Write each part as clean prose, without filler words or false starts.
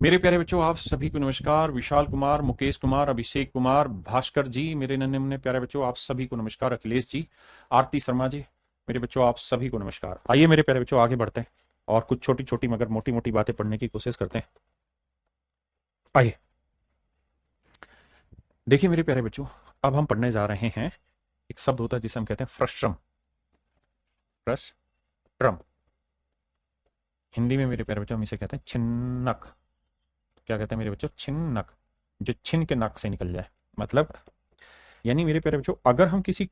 मेरे प्यारे बच्चों, आप सभी को नमस्कार। विशाल कुमार, मुकेश कुमार, अभिषेक कुमार, भास्कर जी, मेरे नन्हे मुन्ने प्यारे बच्चों, आप सभी को नमस्कार। अखिलेश जी, आरती शर्मा जी, मेरे बच्चों आप सभी को नमस्कार। आइए मेरे प्यारे बच्चों, आगे बढ़ते हैं और कुछ छोटी छोटी मगर मोटी मोटी बातें पढ़ने की कोशिश करते हैं। आइए देखिए मेरे प्यारे बच्चों, अब हम पढ़ने जा रहे हैं। एक शब्द होता है जिसे हम कहते हैं फ्रस्ट्रम। फ्रस्ट्रम हिंदी में मेरे प्यारे बच्चों हम इसे कहते हैं छिन्नक। क्या कहते हैं मेरे बच्चों? छिन्नक। जो छिन के नाक से निकल जाए, मतलब यानी मेरे प्यारे बच्चों, अगर हम किसी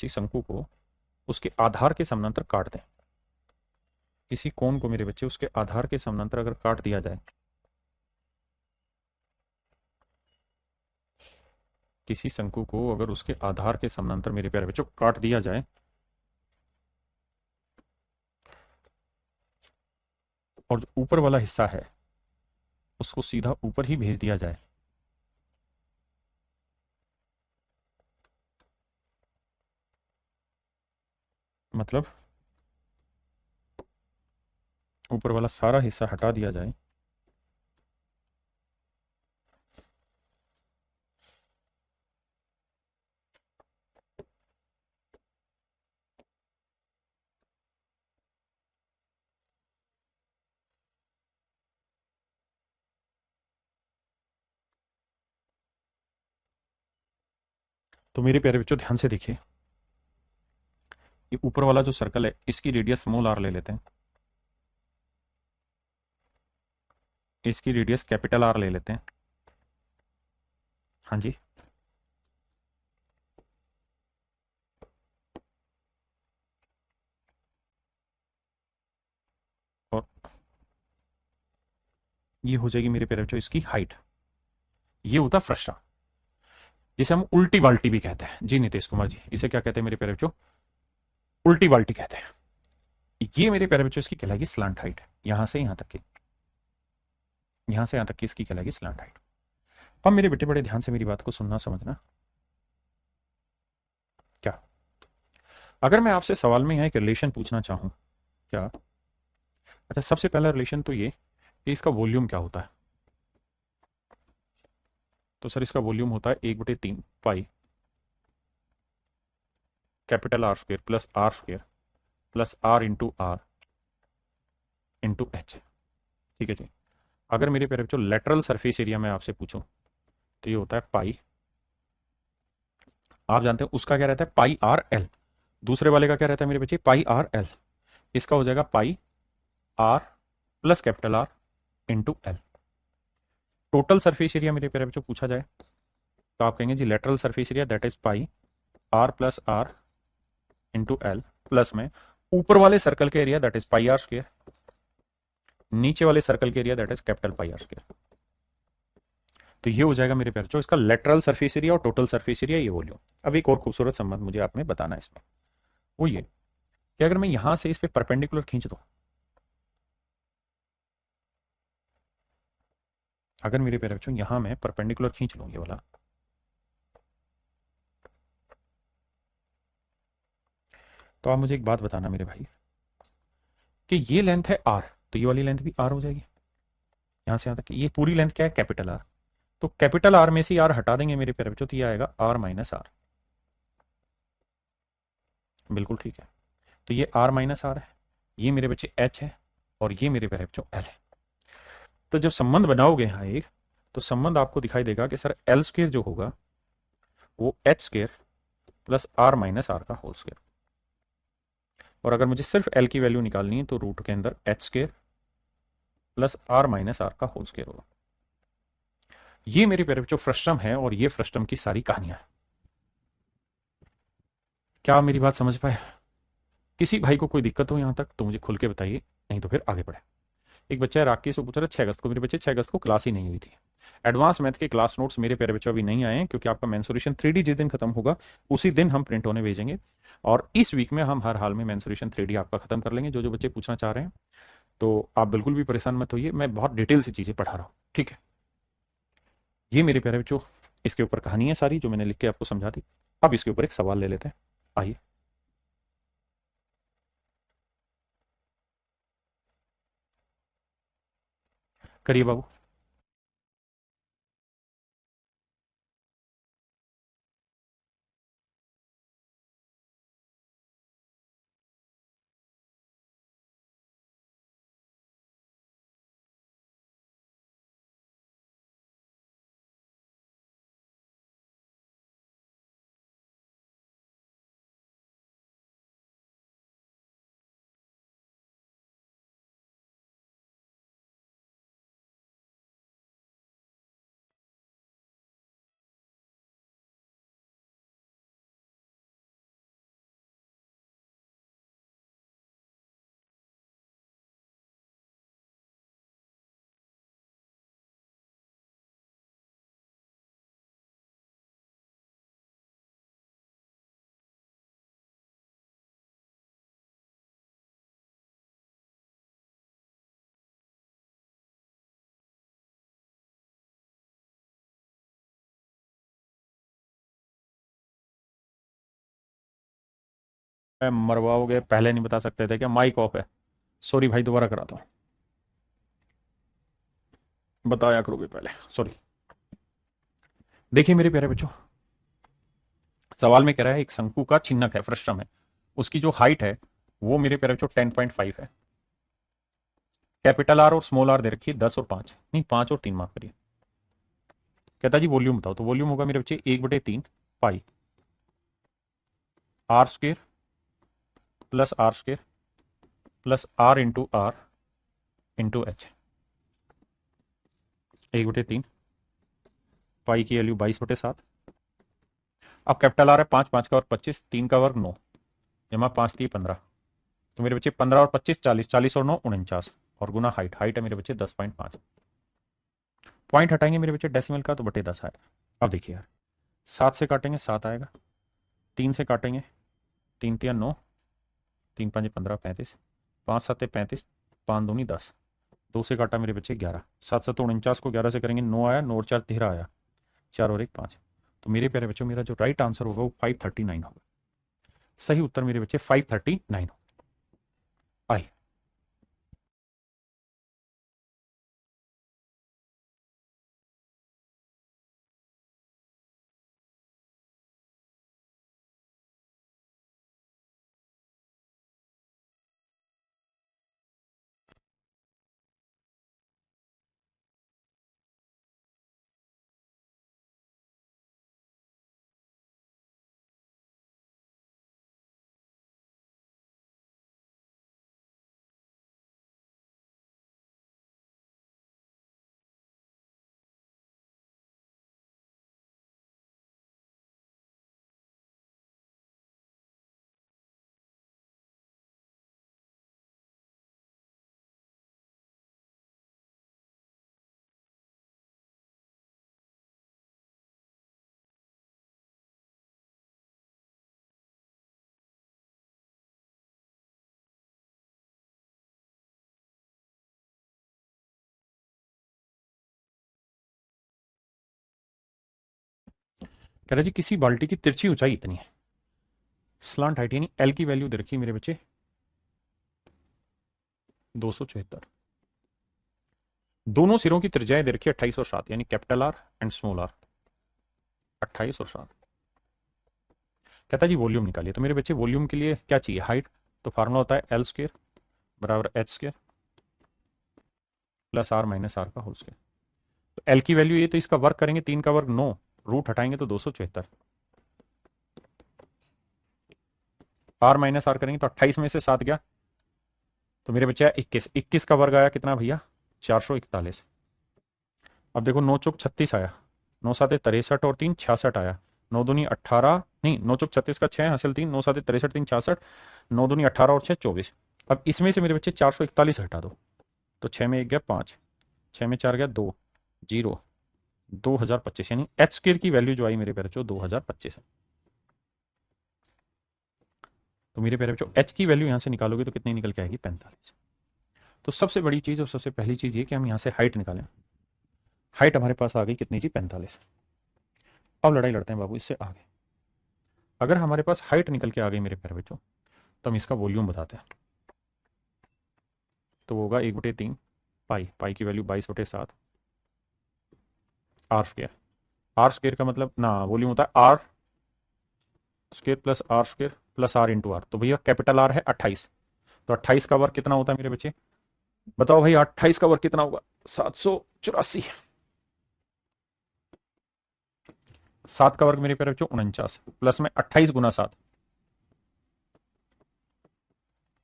शंकु को उसके आधार के समानांतर काट दें, किसी कोण को मेरे बच्चे उसके आधार के समानांतर अगर काट दिया जाए, किसी शंकु को अगर उसके आधार के समानांतर मेरे प्यारे बच्चों काट दिया जाए, और जो ऊपर वाला हिस्सा है उसको सीधा ऊपर ही भेज दिया जाए, मतलब ऊपर वाला सारा हिस्सा हटा दिया जाए, तो मेरे प्यारे बच्चों ध्यान से देखिए। ये ऊपर वाला जो सर्कल है इसकी रेडियस स्मॉल आर ले लेते हैं, इसकी रेडियस कैपिटल आर ले लेते हैं। हाँ जी। और ये हो जाएगी मेरे प्यारे बच्चों इसकी हाइट। ये होता फ्रस्टा, जिसे हम उल्टी बाल्टी भी कहते हैं। जी नीतीश कुमार जी, इसे क्या कहते हैं मेरे प्यारे बच्चों? उल्टी बाल्टी कहते हैं। ये मेरे प्यारे बच्चों इसकी कहलाएगी स्लांट हाइट। यहां से यहां तक की, यहां से यहां तक की इसकी कहलाएगी स्लांट हाइट। अब मेरे बेटे बड़े ध्यान से मेरी बात को सुनना समझना। क्या अगर मैं आपसे सवाल में यहाँ एक रिलेशन पूछना चाहूं? क्या? अच्छा, सबसे पहला रिलेशन तो ये कि इसका वॉल्यूम क्या होता है। तो सर इसका वॉल्यूम होता है 1/3 pi capital R square plus R square plus are into are into H. ठीक है जी। अगर मेरे प्यारे बच्चों लेटरल सरफेस एरिया में आपसे पूछूं तो ये होता है पाई, आप जानते हैं उसका क्या रहता है, पाई आर एल। दूसरे वाले का क्या रहता है मेरे बच्चे? Pi r l. इसका हो जाएगा pi r plus capital r into l. Total surface area मेरे प्यारे बच्चों पूछा जाए तो आप कहेंगे जी lateral surface area that is pi r plus are into l, plus में ऊपर वाले सर्कल के area that is pi r square, नीचे वाले सर्कल के area that is capital pi r square. तो ये हो जाएगा मेरे प्यारे बच्चों इसका लेटरल सरफेस एरिया और टोटल सरफेस एरिया, ये वॉल्यूम। अब एक और खूबसूरत संबंध मुझे आप में बताना है इसमें, वो ये कि अगर मैं यहां से इस पे परपेंडिकुलर खींच दूं, अगर मेरे प्यारे बच्चों यहां मैं परपेंडिकुलर खींच लूं ये वाला, तो आप मुझे एक बात बताना मेरे भाई कि ये लेंथ है आर, तो ये वाली लेंथ भी आर हो जाएगी। यहां से यहां तक ये पूरी लेंथ क्या है? Capital R. तो कैपिटल आर में से आर हटा देंगे मेरे प्यारे बच्चों तो ये आएगा आर माइनस आर। बिल्कुल ठीक है। तो ये आर माइनस आर है, ये मेरे बच्चे एच है, और ये मेरे प्यारे बच्चों एल है। तो जब संबंध बनाओगे यहाँ एक, तो संबंध आपको दिखाई देगा कि सर एल स्क्र जो होगा वो H square plus are minus R का होल स्क्र। और अगर मुझे सिर्फ एल की वैल्यू निकालनी है तो रूट के अंदर H square plus are minus R का होल स्क्र होगा। ये मेरे प्यारे बच्चों फ्रस्टम है, और ये फ्रस्टम की सारी कहानियां हैं। क्या आप मेरी बात समझ पाए? किसी भाई को कोई दिक्कत हो यहां तक तो मुझे खुल के बताइए, नहीं तो फिर आगे बढ़े। एक बच्चा है राकेश, वो पूछ रहा है 6 अगस्त को। मेरे बच्चे 6 अगस्त को क्लास ही नहीं हुई थी। एडवांस मैथ के क्लास नोट्स मेरे प्यारे बच्चों अभी नहीं आए हैं, क्योंकि आपका मेंसुरेशन 3D जिस दिन खत्म होगा उसी दिन हम प्रिंट होने भेजेंगे। और इस वीक में हम हर हाल में मेंसुरेशन 3D आपका खत्म कर लेंगे। जो जो बच्चे पूछना चाह रहे हैं तो आप बिल्कुल भी परेशान मत होइए, मैं बहुत डिटेल से चीज़ें पढ़ा रहा हूँ, ठीक है। ये मेरे प्यारे बच्चों इसके ऊपर कहानी है सारी जो मैंने लिख के आपको समझा दी। अब इसके ऊपर एक सवाल ले लेते हैं, आइए। करिए बाबू। मरवाओगे, पहले नहीं बता सकते थे क्या? माइक ऑफ है। सॉरी भाई, दोबारा कराता हूँ। बताया करोगे पहले, सॉरी। देखिए मेरे प्यारे बच्चों, सवाल में कह रहा है एक शंकु का छिन्नक है, फ्रस्टम है, उसकी जो हाइट है वो मेरे प्यारे बच्चों 10.5 है। कैपिटल आर और स्मॉल आर दे रखी है 10 और 5, नहीं 5 और 3, माफ करिए। कहता जी वॉल्यूम बताओ, तो वॉल्यूम होगा मेरे बच्चे 1/3 pi r square plus are square plus are into are into h. 1/3 pi की वैल्यू 22/7। अब कैपिटल आर है 5, 5 का वर्ग 25, 3 का वर्ग 9, जमा 5 3 15। तो मेरे बच्चे 15 और 25 40, 40 और 9 49, और गुना हाइट, हाइट है मेरे बच्चे 10.5। पॉइंट हटाएंगे मेरे बच्चे डेसिमल का तो बटे 10 आएगा। अब देखिए यार, 7 से काटेंगे 7 आएगा, 3 से काटेंगे 3 3 9, 3 5 15 35, 5 7 35, 5 दूनी 10, 2 से काटा मेरे बच्चे 11, 7 7 49 को 11 से करेंगे 9 आया, 9 और 4 13 आया, 4 और 1 5। तो मेरे प्यारे बच्चों मेरा जो राइट आंसर होगा वो 539 होगा। सही उत्तर मेरे बच्चे 539 आई। कह रहा जी किसी बाल्टी की तिरछी ऊंचाई इतनी है, स्लांट हाइट यानी एल की वैल्यू दे रखी है मेरे बच्चे 274, दोनों सिरों की त्रिज्याएं दे रखी है 28 और 7, यानी capital R and small R 28 और 7। कहता जी वॉल्यूम निकालिए, तो मेरे बच्चे वॉल्यूम के लिए क्या चाहिए? हाइट। तो फार्मूला होता है एल स्क्र बराबर H square plus are minus R का होल स्क्र। तो एल की वैल्यू ये, तो इसका वर्ग करेंगे 3 का वर्ग 9, रूट हटाएंगे तो 274, आर माइनस आर करेंगे तो 28 में से 7 गया, तो मेरे बच्चे 21, 21 का वर्ग आया कितना भैया? 441। अब देखो 9 चौक 36 आया, 9 साते 63 और 3 66 आया, 9 दूनी 18, नहीं 9 चौक 36 का 6 हासिल 3, 9 साते 63 3 66, 9 दूनी 18 और 6 24। अब इसमें से मेरे बच्चे 441 हटा दो, तो 6 में 1 गया 5, 6 में 4 गया 2, 0, 2025, यानी एच स्क्र की वैल्यू जो आई मेरे प्यारे बच्चों 2025 है। तो मेरे प्यारे बच्चों एच की वैल्यू यहां से निकालोगे तो कितनी निकल के आएगी? 45। तो सबसे बड़ी चीज और सबसे पहली चीज ये कि हम यहां से हाइट निकालें। हाइट हमारे पास आ गई कितनी जी? 45। अब लड़ाई लड़ते हैं बाबू इससे आगे। अगर हमारे पास हाइट निकल के आ गई मेरे प्यारे बच्चों, तो हम इसका वॉल्यूम बताते हैं। तो वो होगा 1/3 पाई की value 22/7 R square. R square का मतलब ना वॉल्यूम होता है R square plus are square plus are into R. तो भैया कैपिटल आर है 28, तो 28 का वर्ग कितना होता है मेरे बच्चे? बताओ भाई 28 का वर्ग कितना होगा? 784। 7 का वर्ग मेरे प्यारे बच्चों 49 प्लस में 28 × 7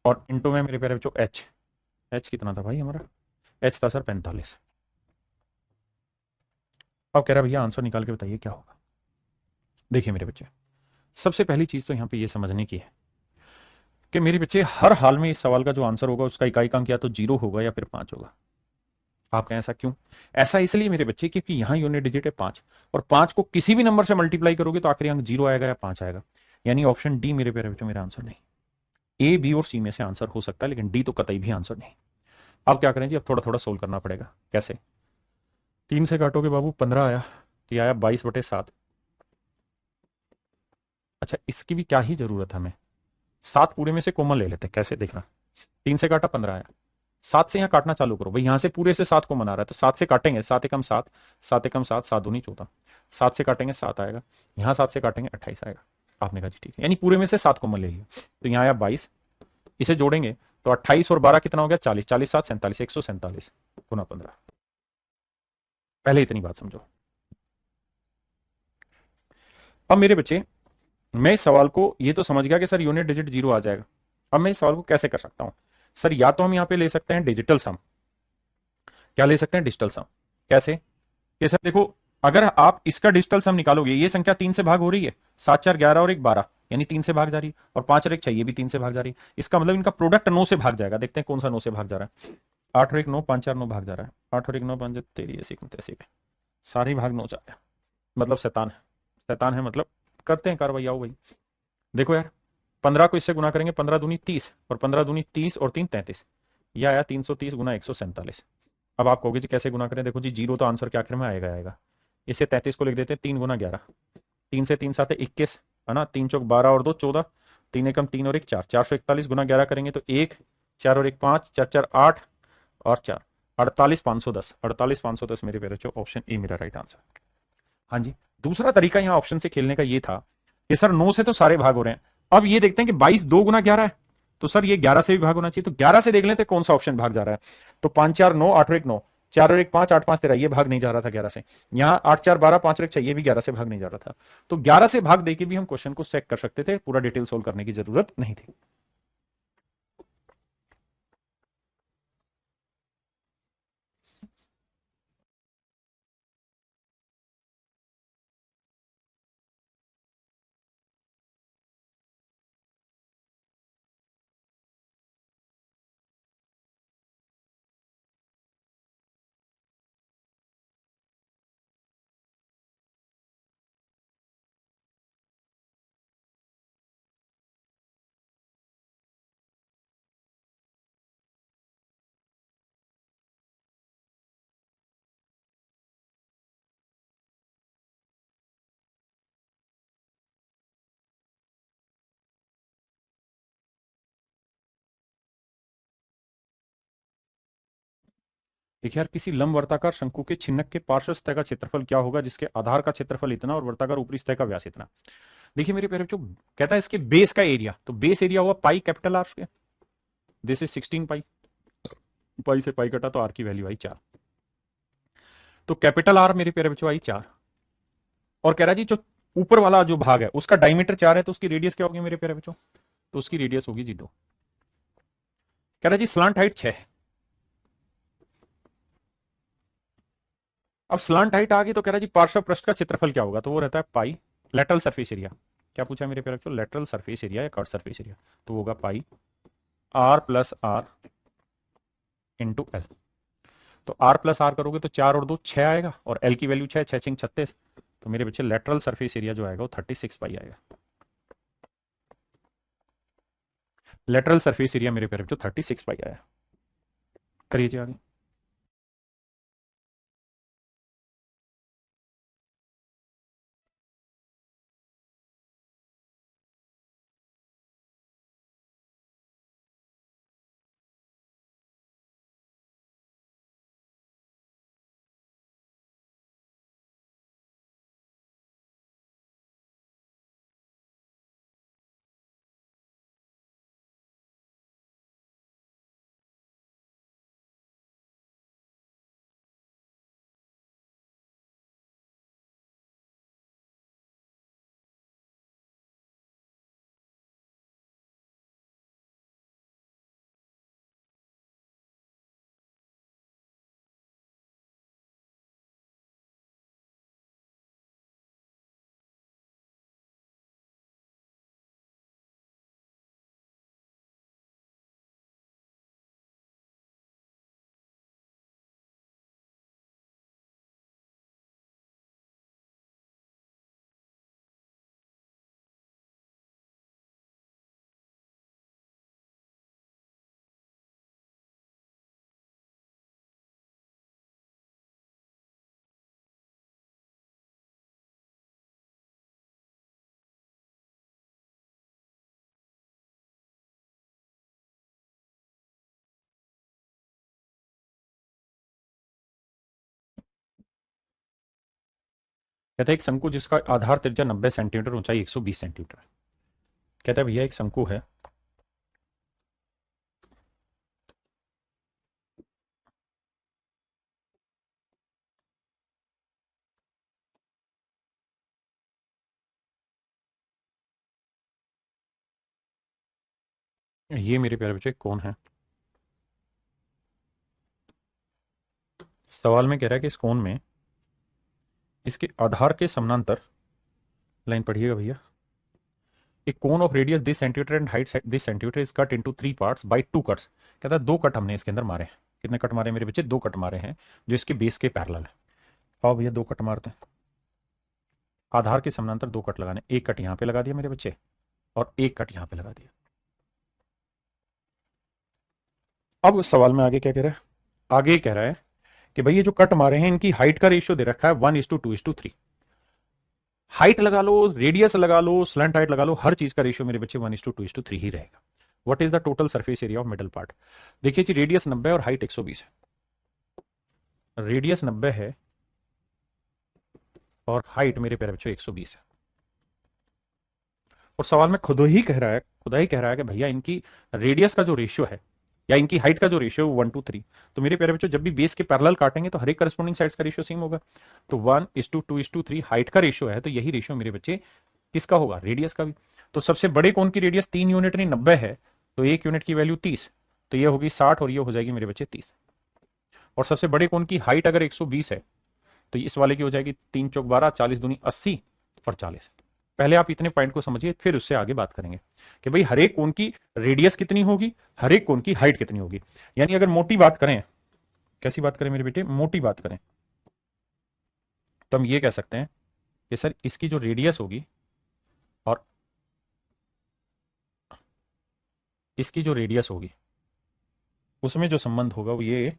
और इंटू में मेरे प्यारे बच्चों एच। एच कितना था भाई हमारा? एच था सर 45। अब कह रहा भैया आंसर निकाल के बताइए क्या होगा। देखिए मेरे बच्चे, सबसे पहली चीज तो यहां पे ये समझने की है कि मेरे बच्चे हर हाल में इस सवाल का जो आंसर होगा उसका इकाई अंक या तो 0 होगा या फिर 5 होगा। आप कहें ऐसा क्यों? ऐसा इसलिए मेरे बच्चे क्योंकि यहां यूनिट डिजिट है 5, और 5 को किसी भी नंबर से मल्टीप्लाई करोगे तो आखिरी अंक 0 आएगा या 5 आएगा। यानी ऑप्शन डी मेरे प्यारे बच्चों मेरा आंसर नहीं। ए बी और सी में से आंसर हो सकता है लेकिन डी तो कतई भी आंसर नहीं। अब क्या करें जी? अब थोड़ा थोड़ा सोल्व करना पड़ेगा। कैसे? 3 से काटोगे बाबू 15 आया, तो ये आया 22/7। अच्छा इसकी भी क्या ही जरूरत है हमें? 7 पूरे में से कॉमन ले लेते हैं। कैसे देखना? 3 से काटा 15 आया, 7 से यहाँ काटना चालू करो भाई। यहां से पूरे से 7 कॉमन आ रहा है तो 7 से काटेंगे, 7 एकम 7, 7 एकम 7, 7 दूनी 14। 7 से काटेंगे 7 आएगा, यहाँ 7 से काटेंगे 28 आएगा। आपने कहा जी ठीक है, यानी पूरे में से 7 कॉमन ले लिया। तो यहाँ आया 22, इसे जोड़ेंगे तो 28 और 12 कितना हो गया? 40, 40 7 47, 147 गुना 15। पहले इतनी बात समझो। अब मेरे बच्चे, मैं इस सवाल को ये तो समझ गया कि सर यूनिट डिजिट 0 आ जाएगा। अब मैं इस सवाल को कैसे कर सकता हूं? सर या तो हम यहां पे ले सकते हैं डिजिटल सम। क्या ले सकते हैं? डिजिटल सम। कैसे? कि सर देखो, अगर आप इसका डिजिटल सम निकालोगे, ये संख्या 3 से भाग हो रही है, 7 4 11 और 1 12, यानी 3 से भाग जा रही है, और 5 और 1 6, ये भी 3 से भाग जा रही है। इसका मतलब इनका प्रोडक्ट 9 से भाग जाएगा। देखते हैं कौन सा 9 से भाग जा रहा है। 8 और 1 9, 5 4 9 भाग जा रहा है। 8 और 1 9 5 तेरी ऐसी तैसी पे सारी भाग 9 जा रहा है। मतलब शैतान है। शैतान है मतलब करते हैं कार्रवाई। आओ भाई देखो यार, 15 को इससे गुना करेंगे, 15 दूनी 30, और 15 दूनी 30 और 3 33। यह आया 330 गुना 147। अब आप कहोगे जी कैसे गुना करें? देखो जी, जीरो तो आंसर के आखिर में आएगा आएगा। इसे 33 को लिख देते हैं 3 गुना 11, 3 से 3 7 21, है ना, 3 चौक 12 और 2 14, 3 एकम 3 और 1 4, 441 गुना 11 करेंगे तो 1 4 और 1 5, 4 4 8 और 4 48 510। 48 510 मेरे पेरे जो ऑप्शन ए मेरा राइट आंसर। हाँ जी। दूसरा तरीका यहाँ ऑप्शन से खेलने का ये था कि सर 9 से तो सारे भाग हो रहे हैं। अब ये देखते हैं कि 22 2 गुना 11 है, तो सर ये 11 से भी भाग होना चाहिए। तो 11 से देख लेते हैं कौन सा ऑप्शन भाग जा रहा है। तो 5 4 9, 8 और 1 9, 4 और 1 5, 8 5 13, ये भाग नहीं जा रहा था 11 से। यहाँ 8 4 12, 5 और 1 6, ये भी 11 से भाग नहीं जा रहा था। तो 11 से भाग देके भी हम क्वेश्चन को चेक कर सकते थे, पूरा डिटेल सोल्व करने की जरूरत नहीं थी। देखिए यार, किसी लंब वर्ताकार शंकु के छिन्नक के पार्श्व सतह का क्षेत्रफल क्या होगा जिसके आधार का क्षेत्रफल इतना और वर्ताकार ऊपरी सतह का व्यास इतना। देखिए मेरे प्यारे बच्चों, कहता है इसके बेस का एरिया, तो बेस एरिया हुआ पाई capital are square. This is 16 पाई। पाई से पाई कटा तो आर की वैल्यू आई 4। तो कैपिटल आर मेरे प्यारे बच्चों आई 4। और कह रहा है जी जो ऊपर वाला जो भाग है उसका डायमीटर 4 है, तो उसकी रेडियस क्या होगी मेरे प्यारे बच्चों? तो उसकी रेडियस होगी जी 2। कह रहा है जी स्लांट हाइट 6 है। अब स्लांट हाइट आ गई तो कह रहा है जी पार्श्व पृष्ठ का क्षेत्रफल क्या होगा? तो वो रहता है पाई लेटरल सरफेस एरिया। क्या पूछा मेरे प्यारे बच्चों? लेटरल सरफेस एरिया या कर्व सरफेस एरिया। तो होगा pi r plus are into l. तो आर प्लस आर करोगे तो 4 और 2 6 आएगा, और एल की वैल्यू 6, 6 6 36। तो मेरे बच्चे लेटरल सरफेस एरिया जो आएगा वो 36 पाई आएगा। लेटरल सरफेस एरिया मेरे प्यारे बच्चों 36 पाई आया। करिए जी आगे। कहता है एक शंकु जिसका आधार त्रिज्या 90 सेंटीमीटर, ऊंचाई 120 सेंटीमीटर। कहता है भैया एक शंकु है, ये मेरे प्यारे बच्चे कौन है। सवाल में कह रहा है कि इस कोण में इसके आधार के समानांतर, लाइन पढ़िएगा भैया, एक कोन of radius this centimetre and height this centimetre is cut into 3 parts bye 2 cuts. कहता है 2 कट हमने इसके अंदर मारे हैं। कितने कट मारे मेरे बच्चे? 2 कट मारे हैं जो इसके बेस के पैरेलल है। आओ भैया 2 कट मारते हैं। आधार के समानांतर 2 कट लगाने, एक कट यहां पे लगा दिया मेरे बच्चे और एक कट यहां पे लगा दिया। अब उस सवाल में आगे क्या कह रहा है? आगे कह रहा है कि भाई ये जो कट मारे हैं इनकी हाइट का रेशियो दे रखा है 1:2:3। हाइट लगा लो, रेडियस लगा लो, स्लैंट हाइट लगा लो, हर चीज का रेशियो मेरे बच्चे 1:2:3 ही रहेगा। What is the total surface area of middle part? देखिए जी, रेडियस 90 और हाइट 120 है। रेडियस 90 है और हाइट मेरे प्यारे बच्चों 120 है। और सवाल में खुदा ही कह रहा है कि भैया इनकी रेडियस का जो रेशियो है या इनकी हाइट का जो रेशियो है 1:3। तो मेरे प्यारे बच्चों जब भी बेस के पैरेलल काटेंगे तो हर एक करस्पॉन्डिंग साइड्स का रेशियो सेम होगा। तो 1:2:3 हाइट का रेशियो है, तो यही रेशियो मेरे बच्चे किसका होगा? रेडियस का भी। तो सबसे बड़े कोण की रेडियस 3 यूनिट नहीं 90 है, तो 1 यूनिट की वैल्यू 30, तो ये होगी 60 और ये हो जाएगी मेरे बच्चे 30। और सबसे बड़े कोण की हाइट अगर 120 है तो इस वाले की हो जाएगी 3 चौक 12, 40 दूनी 80 और 40। पहले आप इतने पॉइंट को समझिए, फिर उससे आगे बात करेंगे कि भाई हर एक कोण की रेडियस कितनी होगी, हर एक कोण की हाइट कितनी होगी। यानी अगर मोटी बात करें, कैसी बात करें मेरे बेटे? मोटी बात करें तो हम ये कह सकते हैं कि सर इसकी जो रेडियस होगी और इसकी जो रेडियस होगी उसमें जो संबंध होगा वो ये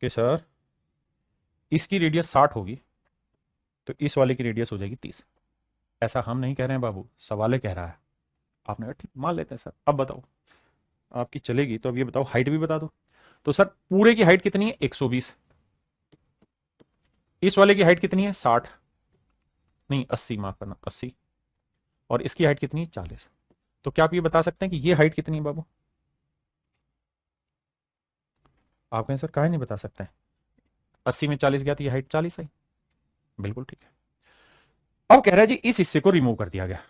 कि सर इसकी रेडियस 60 होगी तो इस वाले की रेडियस हो जाएगी 30। ऐसा हम नहीं कह रहे हैं बाबू, सवाल कह रहा है। आपने कहा ठीक मान लेते हैं सर। अब बताओ, आपकी चलेगी तो अब ये बताओ हाइट भी बता दो। तो सर पूरे की हाइट कितनी है? 120। इस वाले की हाइट कितनी है? 60 नहीं 80, माफ करना 80। और इसकी हाइट कितनी है? 40। तो क्या आप ये बता सकते हैं कि ये हाइट कितनी है बाबू? आप कहें सर काहे नहीं बता सकते हैं, 80 में 40 गया तो ये हाइट 40 आई। बिल्कुल ठीक है। अब कह रहा है जी इस हिस्से को रिमूव कर दिया गया,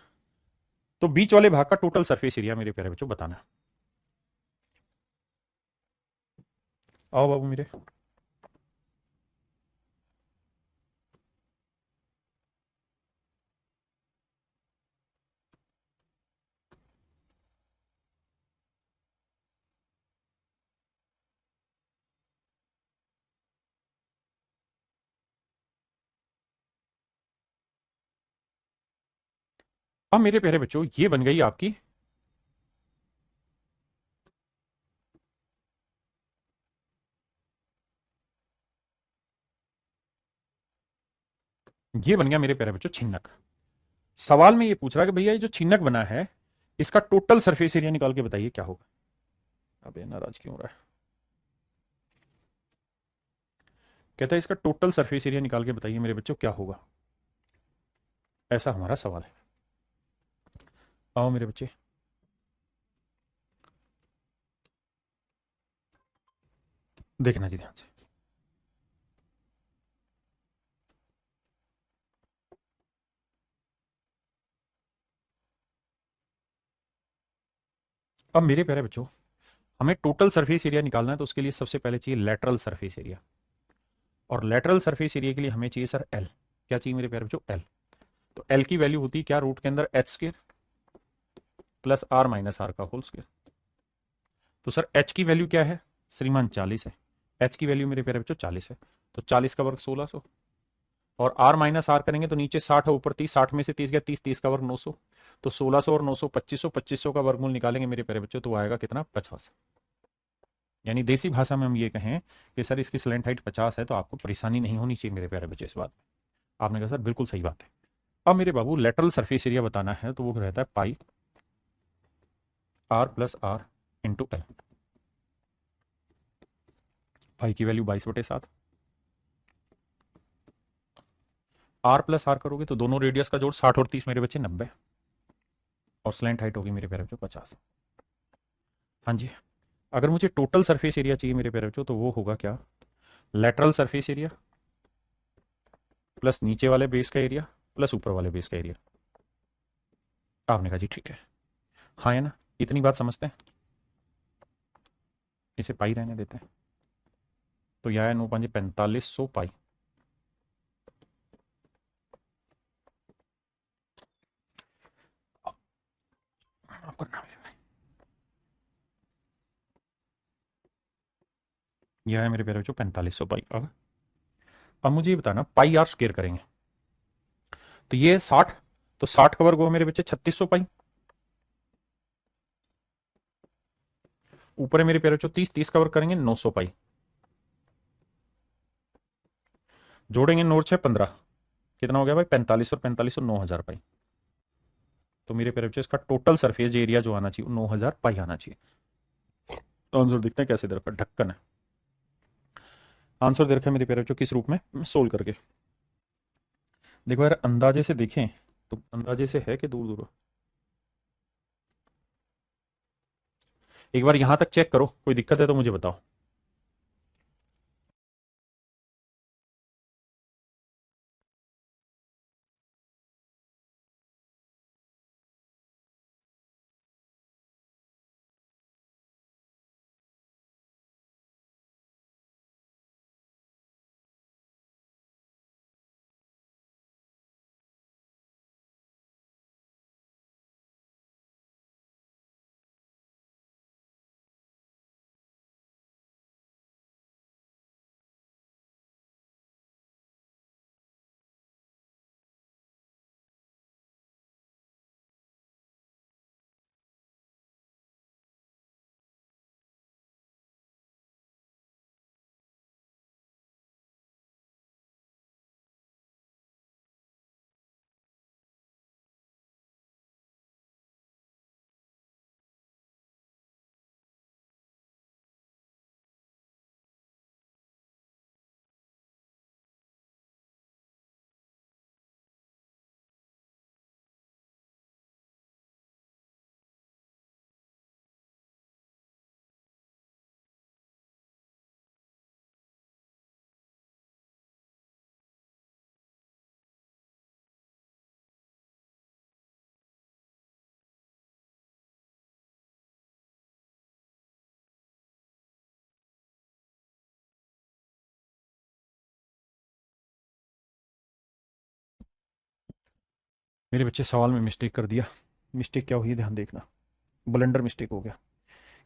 तो बीच वाले भाग का टोटल सरफेस एरिया मेरे प्यारे बच्चों बताना। आओ बाबू मेरे। अब मेरे प्यारे बच्चों ये बन गई आपकी ये बन गया मेरे प्यारे बच्चों छिन्नक। सवाल में ये पूछ रहा है कि भैया ये जो छिन्नक बना है इसका टोटल सरफेस एरिया निकाल के बताइए क्या होगा। अबे नाराज क्यों हो रहा है? कहता है इसका टोटल सरफेस एरिया निकाल के बताइए मेरे बच्चों क्या होगा। ऐसा हमारा सवाल है। आओ मेरे बच्चे। देखना जी ध्यान से। अब मेरे प्यारे बच्चों हमें टोटल सरफेस एरिया निकालना है, तो उसके लिए सबसे पहले चाहिए लेटरल सरफेस एरिया। और लेटरल सरफेस एरिया के लिए हमें चाहिए सर एल। क्या चाहिए मेरे प्यारे बच्चों? एल। तो एल की वैल्यू होती है क्या? रूट के अंदर H square plus are minus R का होल स्क्र। तो सर एच की वैल्यू क्या है श्रीमान? 40 है। एच की वैल्यू मेरे प्यारे बच्चों 40 है, तो 40 का वर्ग 1600। और आर माइनस आर करेंगे तो नीचे 60 है ऊपर 30, 60 में से 30 गया 30, 30 का वर्ग 900। तो 1600 और 900 2500, 2500 का वर्गमूल निकालेंगे मेरे प्यारे बच्चों तो आएगा कितना? 50। यानी देसी भाषा में हम ये कहें कि सर इसकी स्लैंट हाइट 50 है तो आपको परेशानी नहीं होनी चाहिए मेरे प्यारे बच्चे इस बात में। आपने कहा सर बिल्कुल सही बात है। अब मेरे बाबू लेटरल सरफेस एरिया बताना है तो वो रहता है pi r plus are into l. Pi की वैल्यू 22/7, आर प्लस आर करोगे तो दोनों रेडियस का जोड़ 60 और 30 मेरे बच्चे 90, और स्लैंट हाइट होगी मेरे प्यारे बच्चों 50। हाँ जी। अगर मुझे टोटल सरफेस एरिया चाहिए मेरे प्यारे बच्चों तो वो होगा क्या, लेटरल सरफेस एरिया प्लस नीचे वाले बेस का एरिया प्लस ऊपर वाले बेस का एरिया। आपने कहा जी ठीक है, हाँ है ना, इतनी बात समझते हैं, इसे पाई रहने देते हैं। तो यह है 9×4500 पाई। आप करना मेरे भाई, यह है मेरे प्यारे बच्चों 4500 पाई। अब मुझे ये बताना पाई आर स्क्वायर करेंगे तो ये 60, तो 60 का वर्ग हुआ मेरे बच्चे 3600 पाई। ऊपर है मेरे प्यारे बच्चों 30, 30 का वर्ग करेंगे 900 पाई। जोड़ेंगे 9 और 6 15, कितना हो गया भाई 45, और 45 और 9000 पाई। तो मेरे प्यारे बच्चों इसका टोटल सरफेस एरिया जो आना चाहिए 9000 पाई आना चाहिए। तो आंसर देखते हैं कैसे दे रखा, ढक्कन है। आंसर दे रखा है मेरे प्यारे बच्चों किस रूप में, सोल्व करके। देखो यार अंदाजे से देखें तो अंदाजे से है कि दूर दूर, एक बार यहां तक चेक करो, कोई दिक्कत है तो मुझे बताओ। मेरे बच्चे सवाल में मिस्टेक कर दिया। मिस्टेक क्या हुई ध्यान देखना, ब्लंडर मिस्टेक हो गया।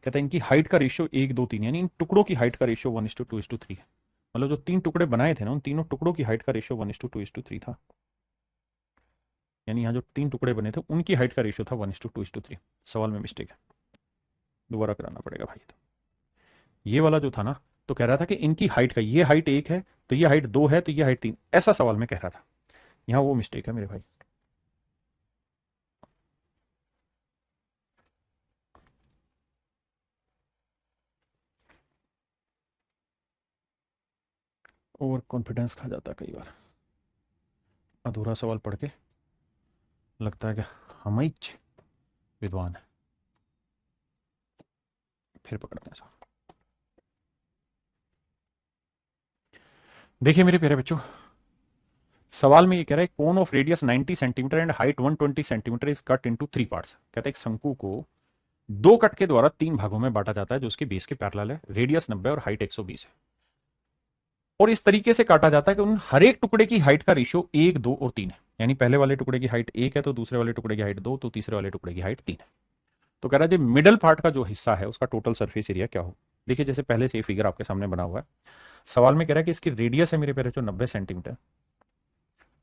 कहता है इनकी हाइट का रेशियो 1 2 3, यानी इन टुकड़ों की हाइट का रेशियो 1:2:3 है। मतलब जो तीन टुकड़े बनाए थे ना उन तीनों टुकड़ों की हाइट का रेशियो 1:2:3 था। यानी यहाँ जो तीन टुकड़े बने थे उनकी हाइट का रेशियो था 1:2:3। सवाल में मिस्टेक है, दोबारा कराना पड़ेगा भाई। तो ये वाला जो था ना, तो कह रहा था कि इनकी हाइट का, ये हाइट 1 है तो ये हाइट 2 है तो ये हाइट 3, ऐसा सवाल में कह रहा था। यहाँ वो मिस्टेक है मेरे भाई। ओवर कॉन्फिडेंस खा जाता है कई बार, अधूरा सवाल पढ़ के लगता है कि हम ही विद्वान है। फिर पकड़ते हैं सवाल। देखिए मेरे प्यारे बच्चों, सवाल में ये कह रहा है कोन of radius 90 centimetre and height 120 centimetre is cut into 3 parts. कहते हैं एक शंकु को दो कट के द्वारा 3 भागों में बांटा जाता है जो उसके बेस के पैरेलल है, रेडियस 90 और हाइट 120 है। और इस तरीके से काटा जाता है कि उन हर एक टुकड़े की हाइट का रेशियो 1 2 और 3 है। यानी पहले वाले टुकड़े की हाइट 1 है तो दूसरे वाले टुकड़े की हाइट 2, तो तीसरे वाले टुकड़े की हाइट 3 है। तो कह रहा है जो मिडल पार्ट का जो हिस्सा है उसका टोटल सरफेस एरिया क्या हो। देखिए जैसे पहले से फिगर आपके सामने बना हुआ है, सवाल में कह रहा है कि इसकी रेडियस है मेरे प्यारे जो 90 सेंटीमीटर,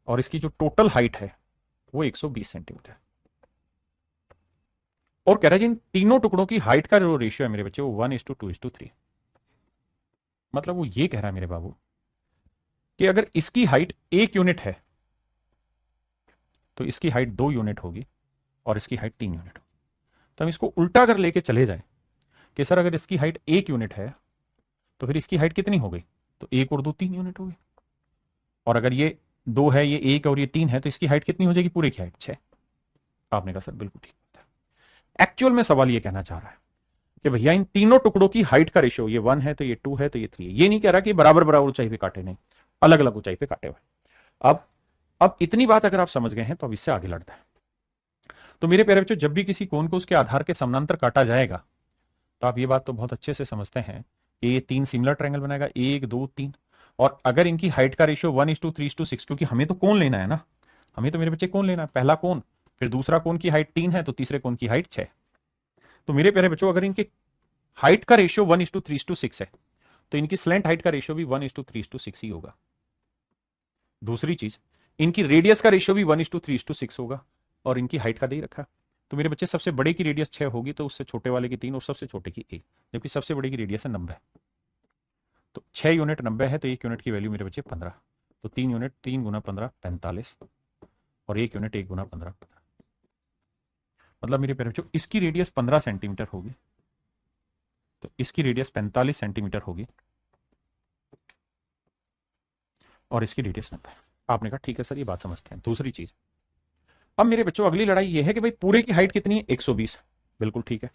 और इसकी जो टोटल हाइट है वो 120 सेंटीमीटर। और कह रहा है जिन तीनों टुकड़ों की हाइट का जो रेशियो है मेरे बच्चे वो 1:2:3। मतलब वो ये कह रहा है मेरे बाबू कि अगर इसकी हाइट 1 यूनिट है तो इसकी हाइट 2 यूनिट होगी और इसकी हाइट 3 यूनिट होगी। तो हम इसको उल्टा कर लेके चले जाए कि सर अगर इसकी हाइट 1 यूनिट है तो फिर इसकी हाइट कितनी हो गई, तो 1 और 2 3 यूनिट हो गई। और अगर ये 2 है, ये 1 और ये 3 है, तो इसकी हाइट कितनी हो जाएगी? पूरे की हाइट 6। आपने कहा सर बिल्कुल ठीक बात है। एक्चुअल में सवाल ये कहना चाह रहा है कि भैया इन तीनों टुकड़ों की हाइट का रेशियो, ये 1 है तो ये 2 है तो ये 3 है। ये नहीं कह रहा कि बराबर बराबर ऊंचाई पे काटे, नहीं, अलग अलग ऊंचाई पे काटे हुए। अब इतनी बात अगर आप समझ गए हैं तो अब इससे आगे लड़ता है। तो मेरे प्यारे बच्चों, जब भी किसी कोण को उसके आधार के समानांतर काटा जाएगा, तो आप ये बात तो बहुत अच्छे से समझते हैं कि ये 3 सिमिलर ट्रायंगल बनाएगा, 1 2 3। और अगर इनकी हाइट का रेशियो 1:3:6, क्योंकि हमें तो कोण लेना है ना, हमें तो मेरे बच्चे कोण लेना है। पहला कोण, फिर दूसरा कोण की हाइट 3 है तो तीसरे कोण की हाइट 6। तो मेरे प्यारे बच्चों, अगर इनके हाइट का रेशियो 1:3:6 है, तो इनकी स्लैंट हाइट का रेशियो भी 1:3:6 ही होगा। दूसरी चीज, इनकी रेडियस का रेशियो भी 1:3:6 होगा, और इनकी हाइट का दे ही रखा। तो मेरे बच्चे, सबसे बड़े की रेडियस 6 होगी तो उससे छोटे वाले की 3 और सबसे छोटे की 1, जबकि सबसे बड़े की रेडियस है 90। तो 6 यूनिट 90 है तो 1 यूनिट की वैल्यू मेरे बच्चे 15। तो 3 यूनिट 3 गुना 15 45, और 1 यूनिट 1 गुना 15 15। मतलब मेरे प्यारे बच्चों, इसकी रेडियस 15 सेंटीमीटर होगी, तो इसकी रेडियस 45 सेंटीमीटर होगी, और इसकी रेडियस 90। आपने कहा ठीक है सर, ये बात समझते हैं। दूसरी चीज, अब मेरे बच्चों अगली लड़ाई ये है कि भाई पूरे की हाइट कितनी है? 120। बिल्कुल ठीक है।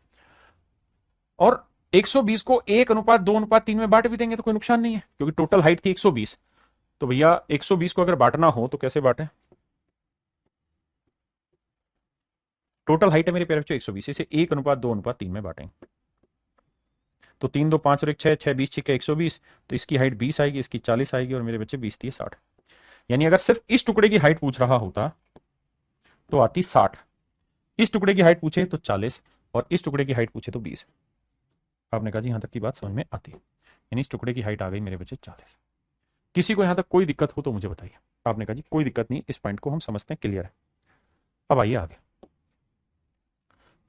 और 120 को 1:2:3 में बांट भी देंगे तो कोई नुकसान नहीं है, क्योंकि टोटल हाइट थी 120। तो भैया 120 को अगर बांटना हो तो कैसे बांटे? टोटल हाइट है मेरे प्यारे बच्चों 120, इसे 1:2:3 में बांटेंगे। तो 3 2 5 और 1 6, 6 20 6 120। तो इसकी हाइट 20 आएगी, इसकी 40 आएगी, और मेरे बच्चे 20 थी 60। यानी अगर सिर्फ इस टुकड़े की हाइट पूछ रहा होता तो आती 60, इस टुकड़े की हाइट पूछे तो 40, और इस टुकड़े की हाइट पूछे तो 20। आपने कहा जी यहां तक की बात समझ में आती है। यानी इस टुकड़े की हाइट आ गई मेरे बच्चे 40। किसी को यहां तक कोई दिक्कत हो तो मुझे बताइए। आपने कहा जी कोई दिक्कत नहीं, इस पॉइंट को हम समझते हैं, क्लियर है। अब आइए आगे।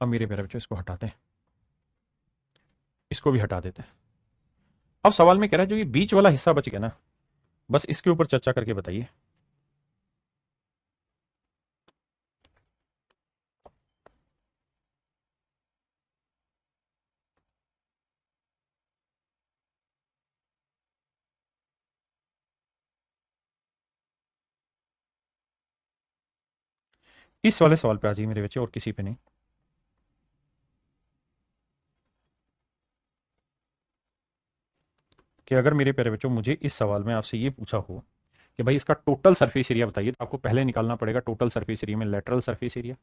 अब मेरे प्यारे बच्चों, इसको हटाते हैं, इसको भी हटा देते हैं। अब सवाल में कह रहा है जो ये बीच वाला हिस्सा बच गया ना, बस इसके ऊपर चर्चा करके बताइए। इस वाले सवाल पे आ जाइए मेरे बच्चे, और किसी पे नहीं। कि अगर मेरे प्यारे बच्चों मुझे इस सवाल में आपसे ये पूछा हो कि भाई इसका टोटल सरफेस एरिया बताइए, तो आपको पहले निकालना पड़ेगा टोटल सरफेस एरिया में लेटरल सरफेस एरिया।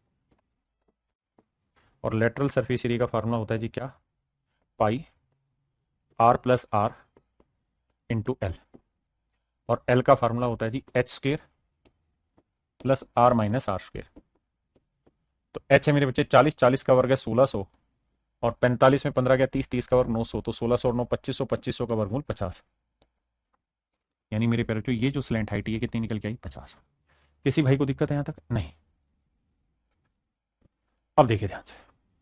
और लेटरल सरफेस एरिया का फार्मूला होता है जी क्या? Pi r plus are into l. और एल का फार्मूला होता है जी h square plus are minus r square. तो एच है मेरे बच्चे 40, 40 का वर्ग है 1600, और 45 में 15 गया 30, 30 का वर्ग 900, तो 1600 और 9 2500, 2500 का वर्गमूल 50। यानी मेरे प्यारे बच्चों, ये जो स्लैंट हाइट है कितनी निकल के आई? 50। किसी भाई को दिक्कत है यहां तक? नहीं। अब देखिए ध्यान से,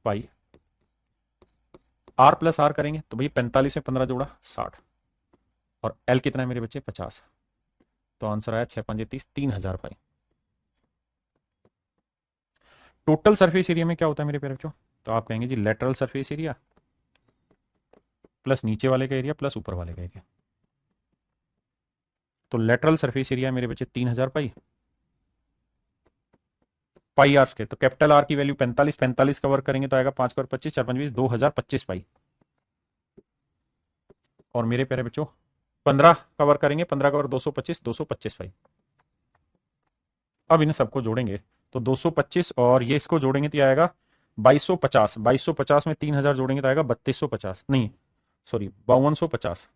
पाई आर प्लस आर करेंगे तो भाई 45 में 15 जोड़ा 60, और एल कितना है मेरे बच्चे? 50। तो आंसर आया 6 5 30, 3000 पाई। टोटल सरफेस एरिया में क्या होता है मेरे प्यारे बच्चों? तो आप कहेंगे जी लेटरल सरफेस एरिया प्लस नीचे वाले का एरिया प्लस ऊपर वाले का एरिया। तो लेटरल सरफेस एरिया मेरे बच्चे 3000 पाई, पाई आर स्क्वायर। तो कैपिटल आर की वैल्यू 45, 45 का वर्ग करेंगे तो आएगा 5 का वर्ग 25, 4 5 20, 2025 पाई। और मेरे प्यारे बच्चों 15 का वर्ग करेंगे, 15 का वर्ग 225, 225 पाई। अब इन सबको जोड़ेंगे तो 225, और ये इसको जोड़ेंगे तो आएगा 2250। 2250 में 3000 जोड़ेंगे तो आएगा 3250, नहीं सॉरी 5250।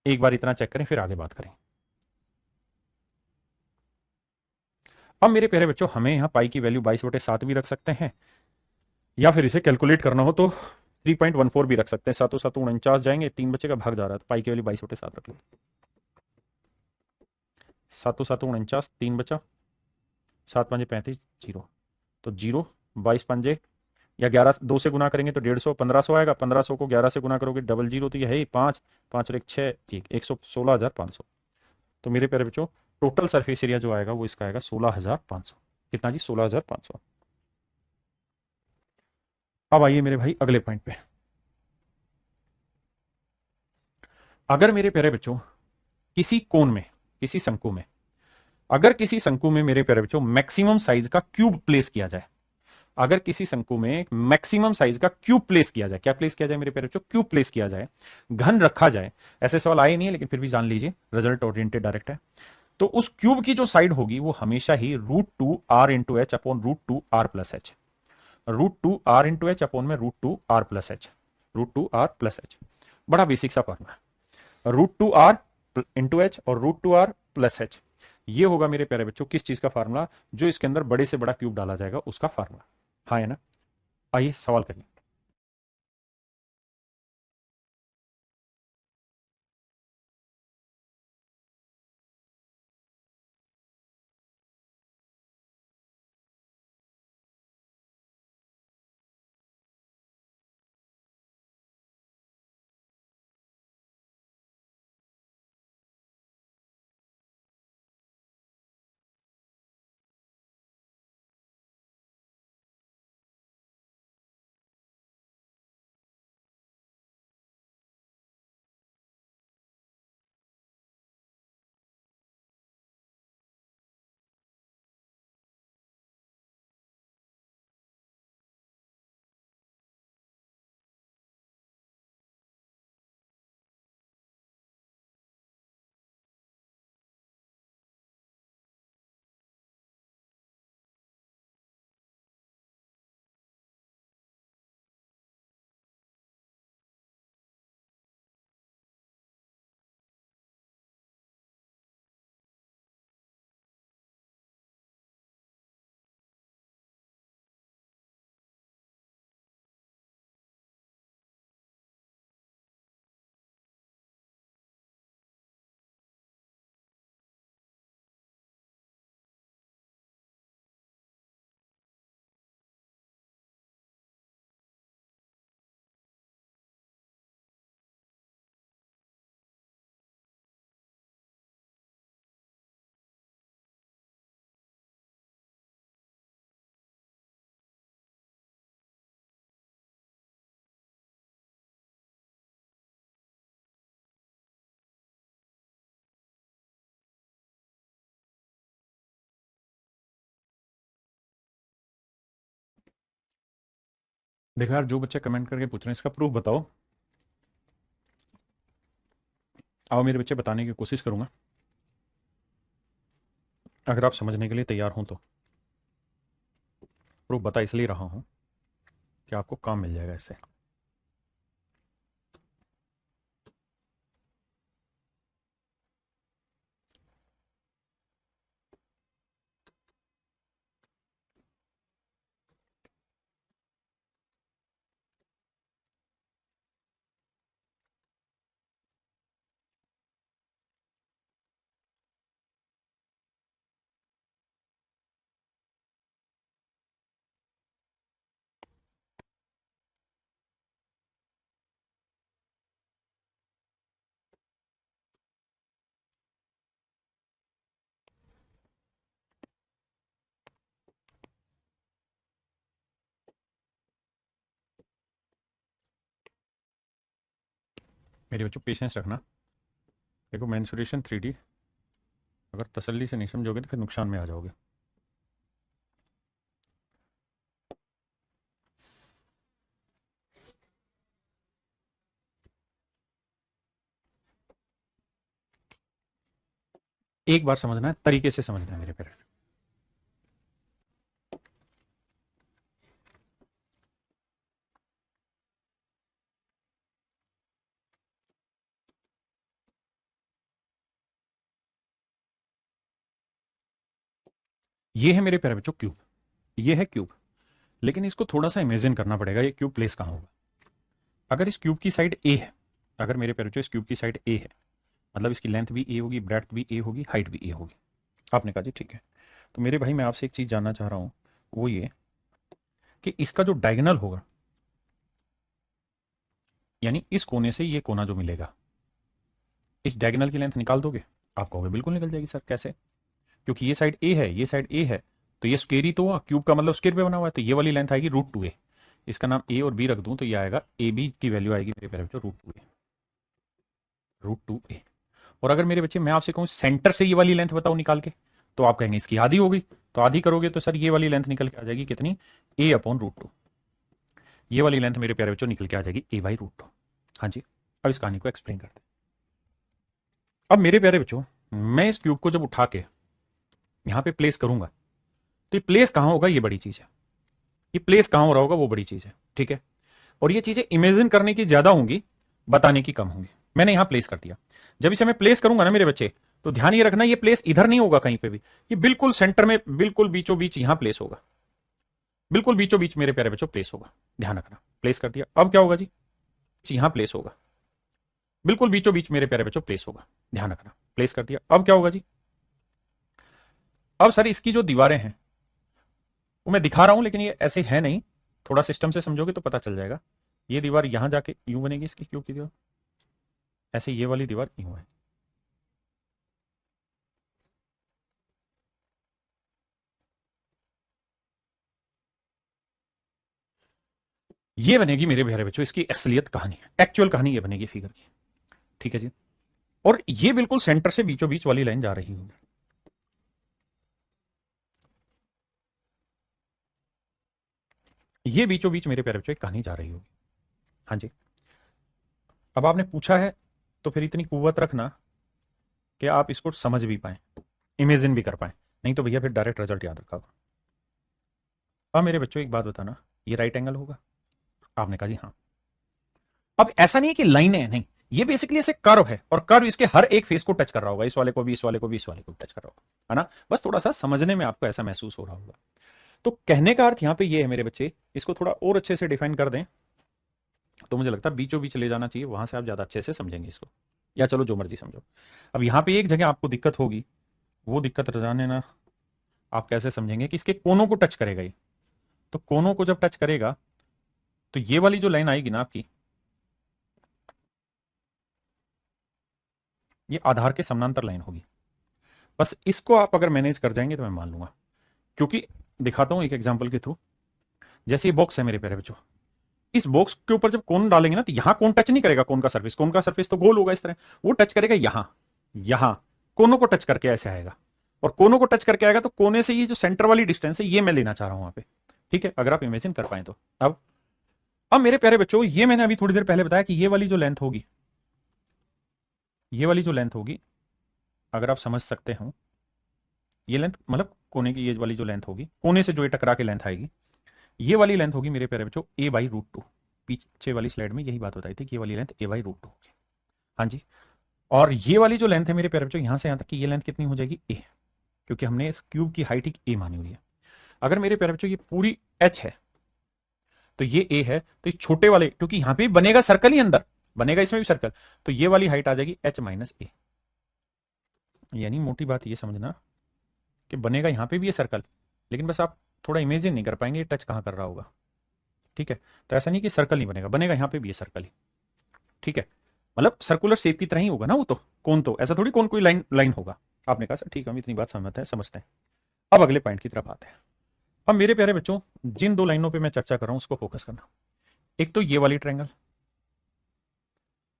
एक बार इतना चेक करें फिर आगे बात करें। अब मेरे प्यारे बच्चों, हमें यहां पाई की वैल्यू 22/7 भी रख सकते हैं, या फिर इसे कैलकुलेट करना हो तो 3.14 भी रख सकते हैं। 7 7 49 जाएंगे, 3 बच्चे का भाग जा रहा है, तो पाई की वैल्यू 22/7 रख लें। 7 7 49, 3 बचा, 7 5 35 जीरो। तो जीरो 22 पंजे, या 11 2 से गुना करेंगे तो 150, 1500 आएगा। 1500 को 11 से गुना करोगे डबल जीरो, तो ये है 5 5 और 1 6, 116,500। तो मेरे प्यारे बच्चों, टोटल सरफेस एरिया जो आएगा वो इसका आएगा 16,500। कितना जी? 16,500। अब आइए मेरे भाई अगले पॉइंट पे। अगर मेरे प्यारे बच्चों किसी कोण में किसी शंकु में, अगर किसी शंकु में मेरे प्यारे बच्चों मैक्सिमम साइज का क्यूब प्लेस किया जाए, अगर किसी शंकु में मैक्सिमम साइज का क्यूब प्लेस किया जाए, क्या प्लेस किया जाए मेरे प्यारे बच्चों, क्यूब प्लेस किया जाए, घन रखा जाए, ऐसे सवाल आए नहीं है लेकिन फिर भी जान लीजिए, रिजल्ट ओरिएंटेड डायरेक्ट है, तो उस क्यूब की जो साइड होगी वो हमेशा ही √2r/h upon √2r+h, √2r/h upon में √2r+h, √2r+h, बड़ा बेसिक सा फॉर्मूला, √2r/h और √2r+h, ये होगा मेरे प्यारे बच्चों किस चीज का फार्मूला, जो इसके अंदर बड़े से बड़ा क्यूब डाला जाएगा उसका फार्मूला, हाँ है ना। आइए सवाल करिए। देखो यार, जो बच्चे कमेंट करके पूछ रहे हैं इसका प्रूफ बताओ, आओ मेरे बच्चे बताने की कोशिश करूंगा, अगर आप समझने के लिए तैयार हों तो। प्रूफ बता इसलिए रहा हूं कि आपको काम मिल जाएगा इससे। मेरे बच्चों पेशेंस रखना, देखो मेंसुरेशन 3D, अगर तसल्ली से नहीं समझोगे तो फिर नुकसान में आ जाओगे। एक बार समझना है, तरीके से समझना है मेरे प्यारे। ये है मेरे प्यारे बच्चों क्यूब, ये है क्यूब, लेकिन इसको थोड़ा सा इमेजिन करना पड़ेगा ये क्यूब प्लेस कहां होगा। अगर इस क्यूब की साइड ए है, अगर मेरे प्यारे बच्चों इस क्यूब की साइड ए है, मतलब इसकी लेंथ भी ए होगी, ब्रेड्थ भी ए होगी, हाइट भी ए होगी। आपने कहा जी ठीक है, तो मेरे भाई मैं आपसे एक चीज जानना चाह रहा हूं, वो ये कि इसका जो डायगोनल होगा, यानी इस कोने से ये कोना जो मिलेगा, इस डायगोनल की लेंथ निकाल दोगे? आप कहोगे बिल्कुल निकल जाएगी सर, कैसे? क्योंकि ये साइड ए है, ये साइड ए है, तो ये स्क्वेयर ही तो हुआ, क्यूब का मतलब स्क्वेयर पे बना हुआ है, तो ये वाली लेंथ आएगी √2a, इसका नाम ए और बी रख दूं तो ये आएगा, ए बी की वैल्यू आएगी मेरे प्यारे बच्चों √2a, √2a। और अगर मेरे बच्चे मैं आपसे कहूं सेंटर से ये वाली लेंथ बताओ निकाल के, तो आप कहेंगे इसकी आधी होगी। तो आधी करोगे तो सर ये वाली लेंथ निकल के आ जाएगी कितनी, a/√2। ये वाली लेंथ मेरे प्यारे बच्चों निकल के आ जाएगी a/√2। हाँ जी, अब इस कहानी को एक्सप्लेन करते हैं। अब मेरे प्यारे बच्चों, मैं इस क्यूब को जब उठा के यहां पे प्लेस करूंगा, तो ये प्लेस कहां होगा ये बड़ी चीज है। ये प्लेस कहां हो रहा होगा वो बड़ी चीज है, ठीक है। और ये चीजें इमेजिन करने की ज्यादा होंगी, बताने की कम होंगी। मैंने यहां प्लेस कर दिया। जब इसे मैं प्लेस करूंगा ना मेरे बच्चे, तो ध्यान ये रखना, ये प्लेस इधर नहीं होगा कहीं पे भी, ये बिल्कुल सेंटर में, बिल्कुल बीचों बीच यहां प्लेस होगा। बिल्कुल बीचों बीच मेरे प्यारे बच्चों प्लेस होगा। ध्यान रखना, प्लेस कर दिया। अब क्या होगा जी, यहां प्लेस होगा। बिल्कुल बीचों बीच मेरे प्यारे बच्चों प्लेस होगा। ध्यान रखना, प्लेस कर दिया। अब क्या होगा जी, अब सर इसकी जो दीवारें हैं वो मैं दिखा रहा हूं, लेकिन ये ऐसे है नहीं, थोड़ा सिस्टम से समझोगे तो पता चल जाएगा। ये दीवार यहां जाके यूं बनेगी, इसकी क्यूब की दीवार ऐसे, ये वाली दीवार यूं है। ये बनेगी मेरे प्यारे बच्चों इसकी असलियत कहानी, एक्चुअल कहानी ये बनेगी फिगर की, ठीक है जी। और ये बिल्कुल सेंटर से बीचों बीच वाली लाइन जा रही होगी। ये बीचों बीच मेरे प्यारे बच्चों एक कहानी जा रही होगी। हाँ जी, अब आपने पूछा है तो फिर इतनी कुव्वत रखना कि आप इसको समझ भी पाए, इमेजिन भी कर पाए, नहीं तो भैया फिर डायरेक्ट रिजल्ट याद रखा। अब मेरे बच्चों एक बात बताना, ये राइट एंगल होगा? आपने कहा जी हाँ। अब ऐसा नहीं है कि लाइन है, नहीं, ये बेसिकली ऐसे कर्व है, और कर्व इसके हर एक फेस को टच कर रहा होगा, इस वाले को भी, इस वाले को भी, इस वाले को भी टच कर रहा होगा, है ना। बस थोड़ा सा समझने में आपको ऐसा महसूस हो रहा होगा। तो कहने का अर्थ यहां पे ये है मेरे बच्चे, इसको थोड़ा और अच्छे से डिफाइन कर दें तो मुझे लगता है बीचों बीच ले जाना चाहिए, वहां से आप ज्यादा अच्छे से समझेंगे इसको, या चलो जो मर्जी समझो। अब यहां पे एक जगह आपको दिक्कत होगी, वो दिक्कत जाने ना, आप कैसे समझेंगे कि इसके कोनों को टच करेगा ये। तो कोनों को जब टच करेगा तो ये वाली जो लाइन आएगी ना आपकी, ये आधार के समानांतर लाइन होगी। बस इसको आप अगर मैनेज कर जाएंगे तो मैं मान लूंगा, क्योंकि दिखाता हूं एक एग्जांपल के थ्रू। जैसे ये बॉक्स है मेरे प्यारे बच्चों, इस बॉक्स के ऊपर जब कोन डालेंगे ना, तो यहां कोन टच नहीं करेगा, कोन का सरफेस तो गोल होगा इस तरह, वो टच करेगा यहां, यहां कोनों को टच करके ऐसे आएगा। और कोनों को टच करके आएगा तो कोने से ये जो सेंटर वाली डिस्टेंस है ये मैं लेना चाह रहा हूं वहां पे, ठीक है, अगर आप इमेजिन कर पाए तो। अब मेरे प्यारे बच्चों, ये मैंने अभी थोड़ी देर पहले बताया कि ये वाली जो लेंथ होगी, ये वाली जो लेंथ होगी, अगर आप समझ सकते हो, ये लेंथ मतलब कोने की ये वाली जो लेंथ होगी, कोने से जो ये टकरा के लेंथ आएगी, ये वाली लेंथ होगी मेरे प्यारे बच्चों a/√2। पीछे वाली स्लाइड में यही बात बताई थी कि ये वाली लेंथ a/√2 होगी। हाँ जी, और ये वाली जो लेंथ है मेरे प्यारे बच्चों, यहां से यहां तक की ये लेंथ कितनी हो जाएगी, a, क्योंकि हमने इस क्यूब की हाइट a मानी हुई है। अगर मेरे प्यारे बच्चों ये पूरी h है तो ये a है, तो ये छोटे वाले, क्योंकि यहां पे बनेगा सर्कल ही अंदर, बनेगा इसमें भी सर्कल, तो ये वाली हाइट आ जाएगी h-a। यानी मोटी बात ये समझना कि बनेगा यहां पे भी ये सर्कल, लेकिन बस आप थोड़ा इमेजिन नहीं कर पाएंगे ये टच कहां कर रहा होगा, ठीक है। तो ऐसा नहीं कि सर्कल नहीं बनेगा, बनेगा यहां पे भी ये सर्कल ही, ठीक है। मतलब सर्कुलर शेप की तरह ही होगा ना वो, तो कौन, तो ऐसा थोड़ी कौन कोई लाइन लाइन होगा। आपने कहा सर ठीक है, हम इतनी बात समझते हैं। अब अगले पॉइंट की तरफ आते हैं। अब मेरे प्यारे बच्चों, जिन दो लाइनों पे मैं चर्चा कर रहा हूं उसको फोकस करना। एक तो ये वाली ट्रायंगल,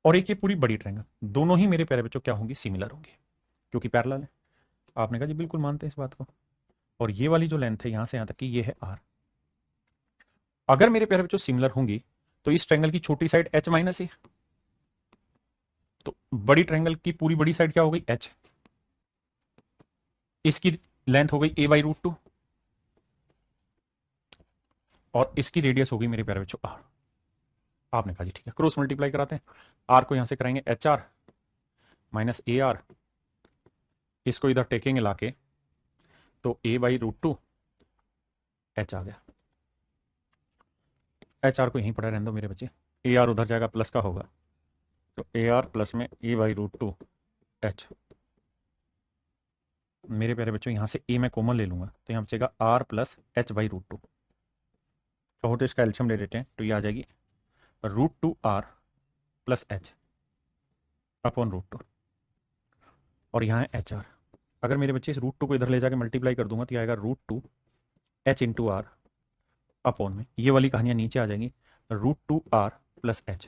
और एक ये पूरी बड़ी ट्रायंगल, दोनों ही मेरे प्यारे बच्चों क्या होंगी, सिमिलर होंगी, क्योंकि पैरेलल है। आपने कहा जी बिल्कुल मानते हैं इस बात को। और ये वाली जो लेंथ है यहां से यहां तक की, ये है r। अगर मेरे प्यारे बच्चों सिमिलर होंगी तो इस ट्रायंगल की छोटी साइड h-a, तो बड़ी ट्रायंगल की पूरी बड़ी साइड क्या हो गई, h। इसकी लेंथ हो गई a/√2, और इसकी रेडियस होगी मेरे प्यारे बच्चों r। आपने कहा जी ठीक है, क्रॉस मल्टीप्लाई कराते हैं, r को यहां से कराएंगे HR माइनस AR, इसको इधर टेकेंगे लाके, तो a/√2 h आ गया। HR को यहीं पड़ा रहने दो मेरे बच्चे, AR उधर जाएगा प्लस का होगा, तो AR प्लस में a/√2 h। मेरे प्यारे बच्चों यहां से a मैं कॉमन ले लूंगा, तो यहां बचेगा r प्लस h/√2। कहो तो इसका एल्शियम ले लेते हैं, तो ये आ जाएगी √2r प्लस h अपॉन √2, और यहाँ है HR। अगर मेरे बच्चे इस √2 को इधर ले जाकर मल्टीप्लाई कर दूंगा तो ये आएगा √2 h इंटू आर अपॉन में, ये वाली कहानियां नीचे आ जाएंगी, √2r प्लस h।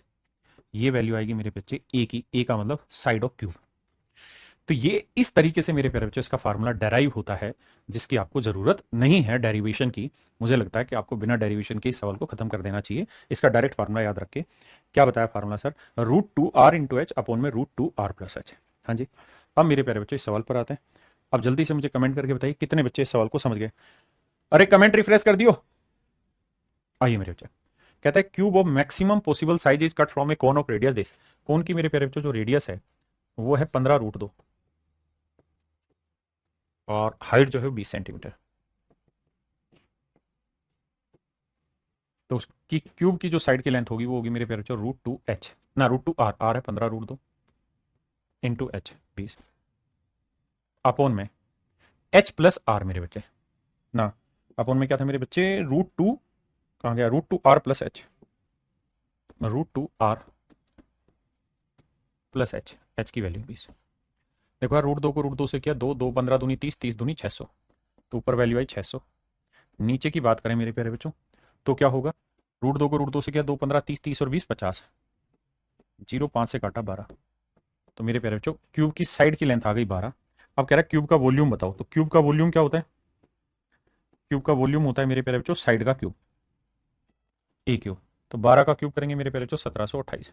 ये वैल्यू आएगी मेरे बच्चे a की, a का मतलब साइड ऑफ क्यूब। तो ये इस तरीके से मेरे प्यारे बच्चों इसका फार्मूला डेराइव होता है, जिसकी आपको ज़रूरत नहीं है डेरिवेशन की। मुझे लगता है कि आपको बिना डेरिवेशन के इस सवाल को खत्म कर देना चाहिए। इसका डायरेक्ट फार्मूला याद रख के क्या बताया formula sir, √2r × h upon में √2r+h। हाँ जी, अब मेरे प्यारे बच्चों इस सवाल पर आते हैं। अब जल्दी से मुझे कमेंट करके बताइए कितने बच्चे इस सवाल को समझ गए। अरे कमेंट रिफ्रेश कर दियो। आइए मेरे बच्चे, कहता है cube of maximum possible size is cut from a cone of radius this. Cone की मेरे प्यारे बच्चों जो रेडियस है वो है 15√2 और हाइट जो है 20 सेंटीमीटर। तो उसकी क्यूब की जो साइड की लेंथ होगी वो होगी मेरे प्यारे बच्चों √2h, ना √2r, आर है 15√2 इंटू h 20 अपॉन में h+r मेरे बच्चे, ना अपॉन में क्या था मेरे बच्चे, √2 कहाँ गया, √2r+h, √2r+h, h की वैल्यू 20। देखो यार √2 को √2 से किया, 2 2 15 दूनी 30, 30 दूनी 600, तो ऊपर वैल्यू आई 600। नीचे की बात करें मेरे प्यारे बच्चों तो क्या होगा, √2 को √2 से किया, 2 15 30, 30 और 20 50, 0 5 से काटा 12। तो मेरे प्यारे बच्चों क्यूब की साइड की लेंथ आ गई 12। अब कह रहा है क्यूब का वॉल्यूम बताओ, तो क्यूब का वॉल्यूम क्या होता है, क्यूब का वॉल्यूम होता है मेरे प्यारे बच्चों साइड का क्यूब, ए क्यूब। तो 12 का क्यूब करेंगे मेरे प्यारे बच्चों 1728।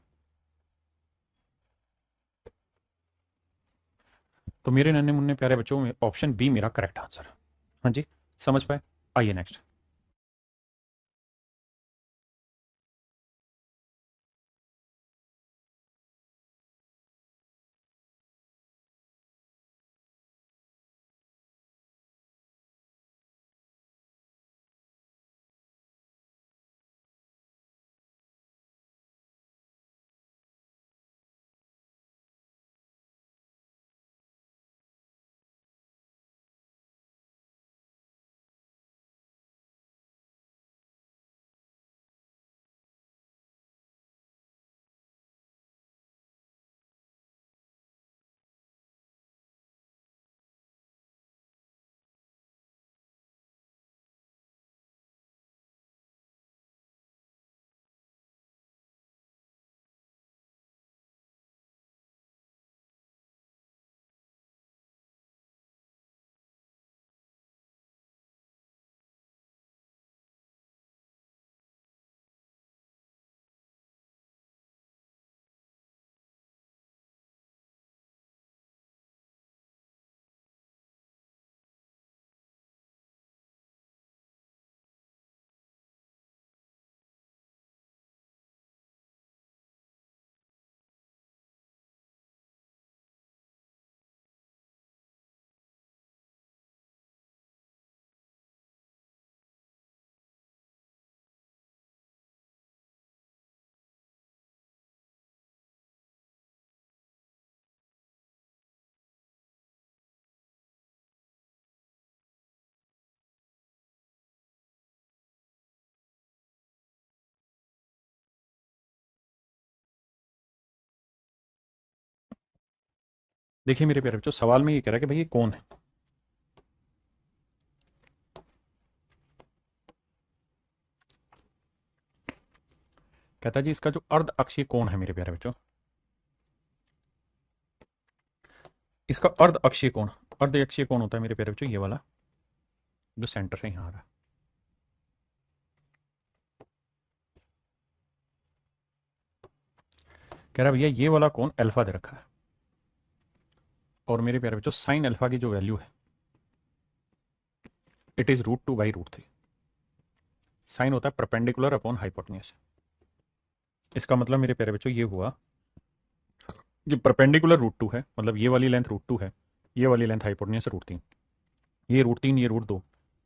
तो मेरे नन्हे मुन्ने प्यारे बच्चों में ऑप्शन बी मेरा करेक्ट आंसर है। हाँ जी, समझ पाए। आइए नेक्स्ट। देखिए मेरे प्यारे बच्चों सवाल में ये कह रहा है कि भाई ये कौन है। कहता है जी इसका जो अर्ध अक्षीय कोण है मेरे प्यारे बच्चों, इसका अर्ध अक्षीय कोण, अर्ध अक्षीय कोण होता है मेरे प्यारे बच्चों ये वाला जो सेंटर से यहाँ आ रहा है। कह रहा है भैया ये वाला कोण अल्फा दे रखा है, और मेरे प्यारे बच्चों साइन अल्फा की जो वैल्यू है इट इज √2/√3। साइन होता है परपेंडिकुलर अपॉन हाइपोटेन्यूज। इसका मतलब मेरे प्यारे बच्चों ये हुआ, ये परपेंडिकुलर √2 है, मतलब ये वाली लेंथ √2 है, ये वाली लेंथ हाइपोटेन्यूज है √3, ये √3 ये √2।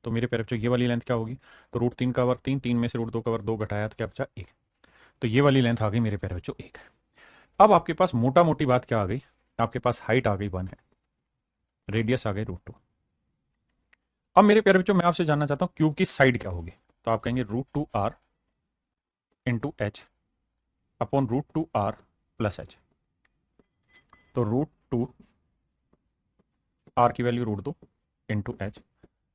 तो मेरे प्यारे बच्चों ये वाली लेंथ क्या होगी, तो √3 का वर्ग 3, 3 में से √2 का वर्ग 2 घटाया तो क्या बचा 1। तो ये वाली लेंथ आ गई मेरे प्यारे बच्चों 1। अब आपके पास मोटा मोटी बात क्या आ गई, आपके पास हाइट आ गई 1 है, रेडियस आ गई √2। अब मेरे प्यारे बच्चों मैं आपसे जानना चाहता हूं क्यूब की साइड क्या होगी, तो आप कहेंगे √2r × h अपॉन √2r+h। तो √2r की value √2 into h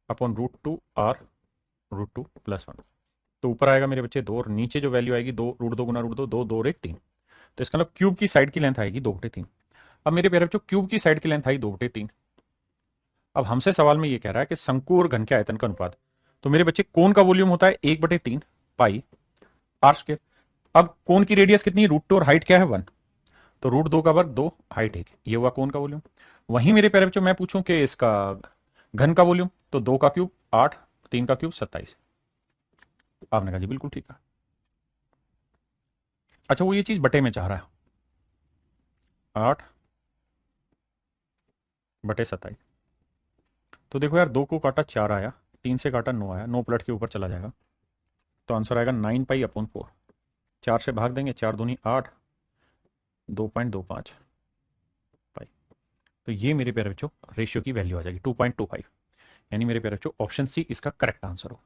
upon √2r√2+1। तो ऊपर आएगा मेरे बच्चे 2 और नीचे जो वैल्यू आएगी 2, √2 × √2, 2 2 और 1 3। तो इसका मतलब क्यूब की साइड की लेंथ आएगी 2/3। अब मेरे प्यारे बच्चों क्यूब की साइड की लेंथ आई 2/3। अब हमसे सवाल में ये कह रहा है कि शंकु और घन के आयतन का अनुपात। तो मेरे बच्चे कोन का वॉल्यूम होता है 1/3 पाई आर स्क्वायर। अब कोन की रेडियस कितनी, √2 और हाइट क्या है 1, तो √2 का वर्ग 2 हाइट 1, ये हुआ कोन का वॉल्यूम। वहीं मेरे प्यारे बच्चों मैं पूछूं कि इसका घन का वॉल्यूम, तो 2 का क्यूब 8, 3 का क्यूब 27। आपने कहा जी बिल्कुल ठीक है। अच्छा वो ये चीज बटे में चाह रहा है, 8/27। तो देखो यार 2 को काटा 4 आया, 3 से काटा 9 आया, 9 पलट के ऊपर चला जाएगा, तो आंसर आएगा 9 पाई/4। 4 से भाग देंगे, 4 दूनी 8, 2.25 पाई। तो ये मेरे प्यारे बच्चों रेशियो की वैल्यू आ जाएगी 2.25, यानी मेरे प्यारे बच्चों ऑप्शन सी इसका करेक्ट आंसर हो।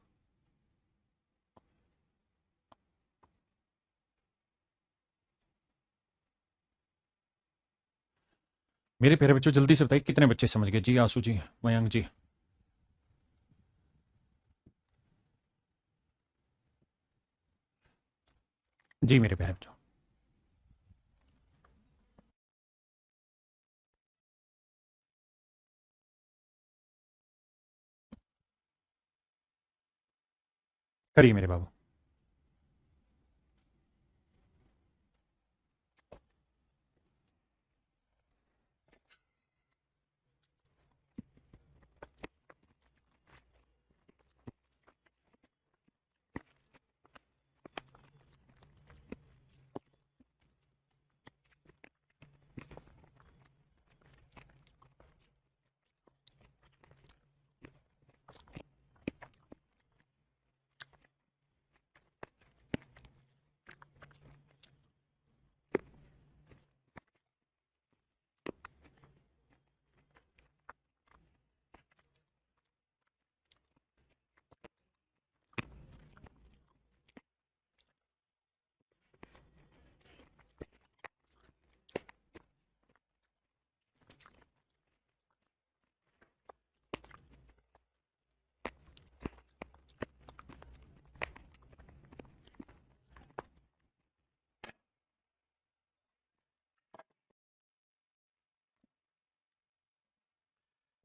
मेरे प्यारे बच्चों जल्दी से बताइए कितने बच्चे समझ गए, जी आंसू जी, मयंक जी। जी मेरे प्यारे बच्चों। करिए मेरे बाबू।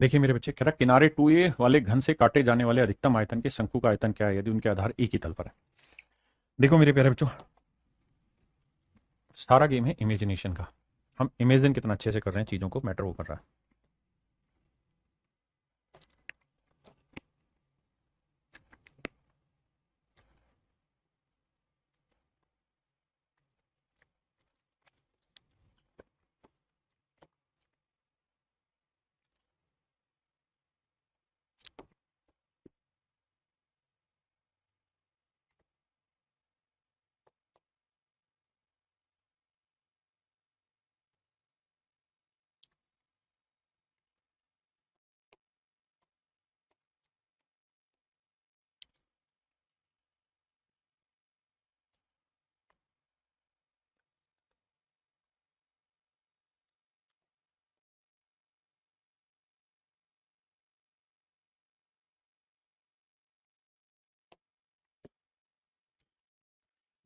देखिए मेरे बच्चे, कह रहा किनारे 2a वाले घन से काटे जाने वाले अधिकतम आयतन के शंकु का आयतन क्या है यदि उनके आधार एक ही तल पर है। देखो मेरे प्यारे बच्चों, सारा गेम है इमेजिनेशन का। हम इमेजिन कितना अच्छे से कर रहे हैं चीजों को, मैटर वो कर रहा है।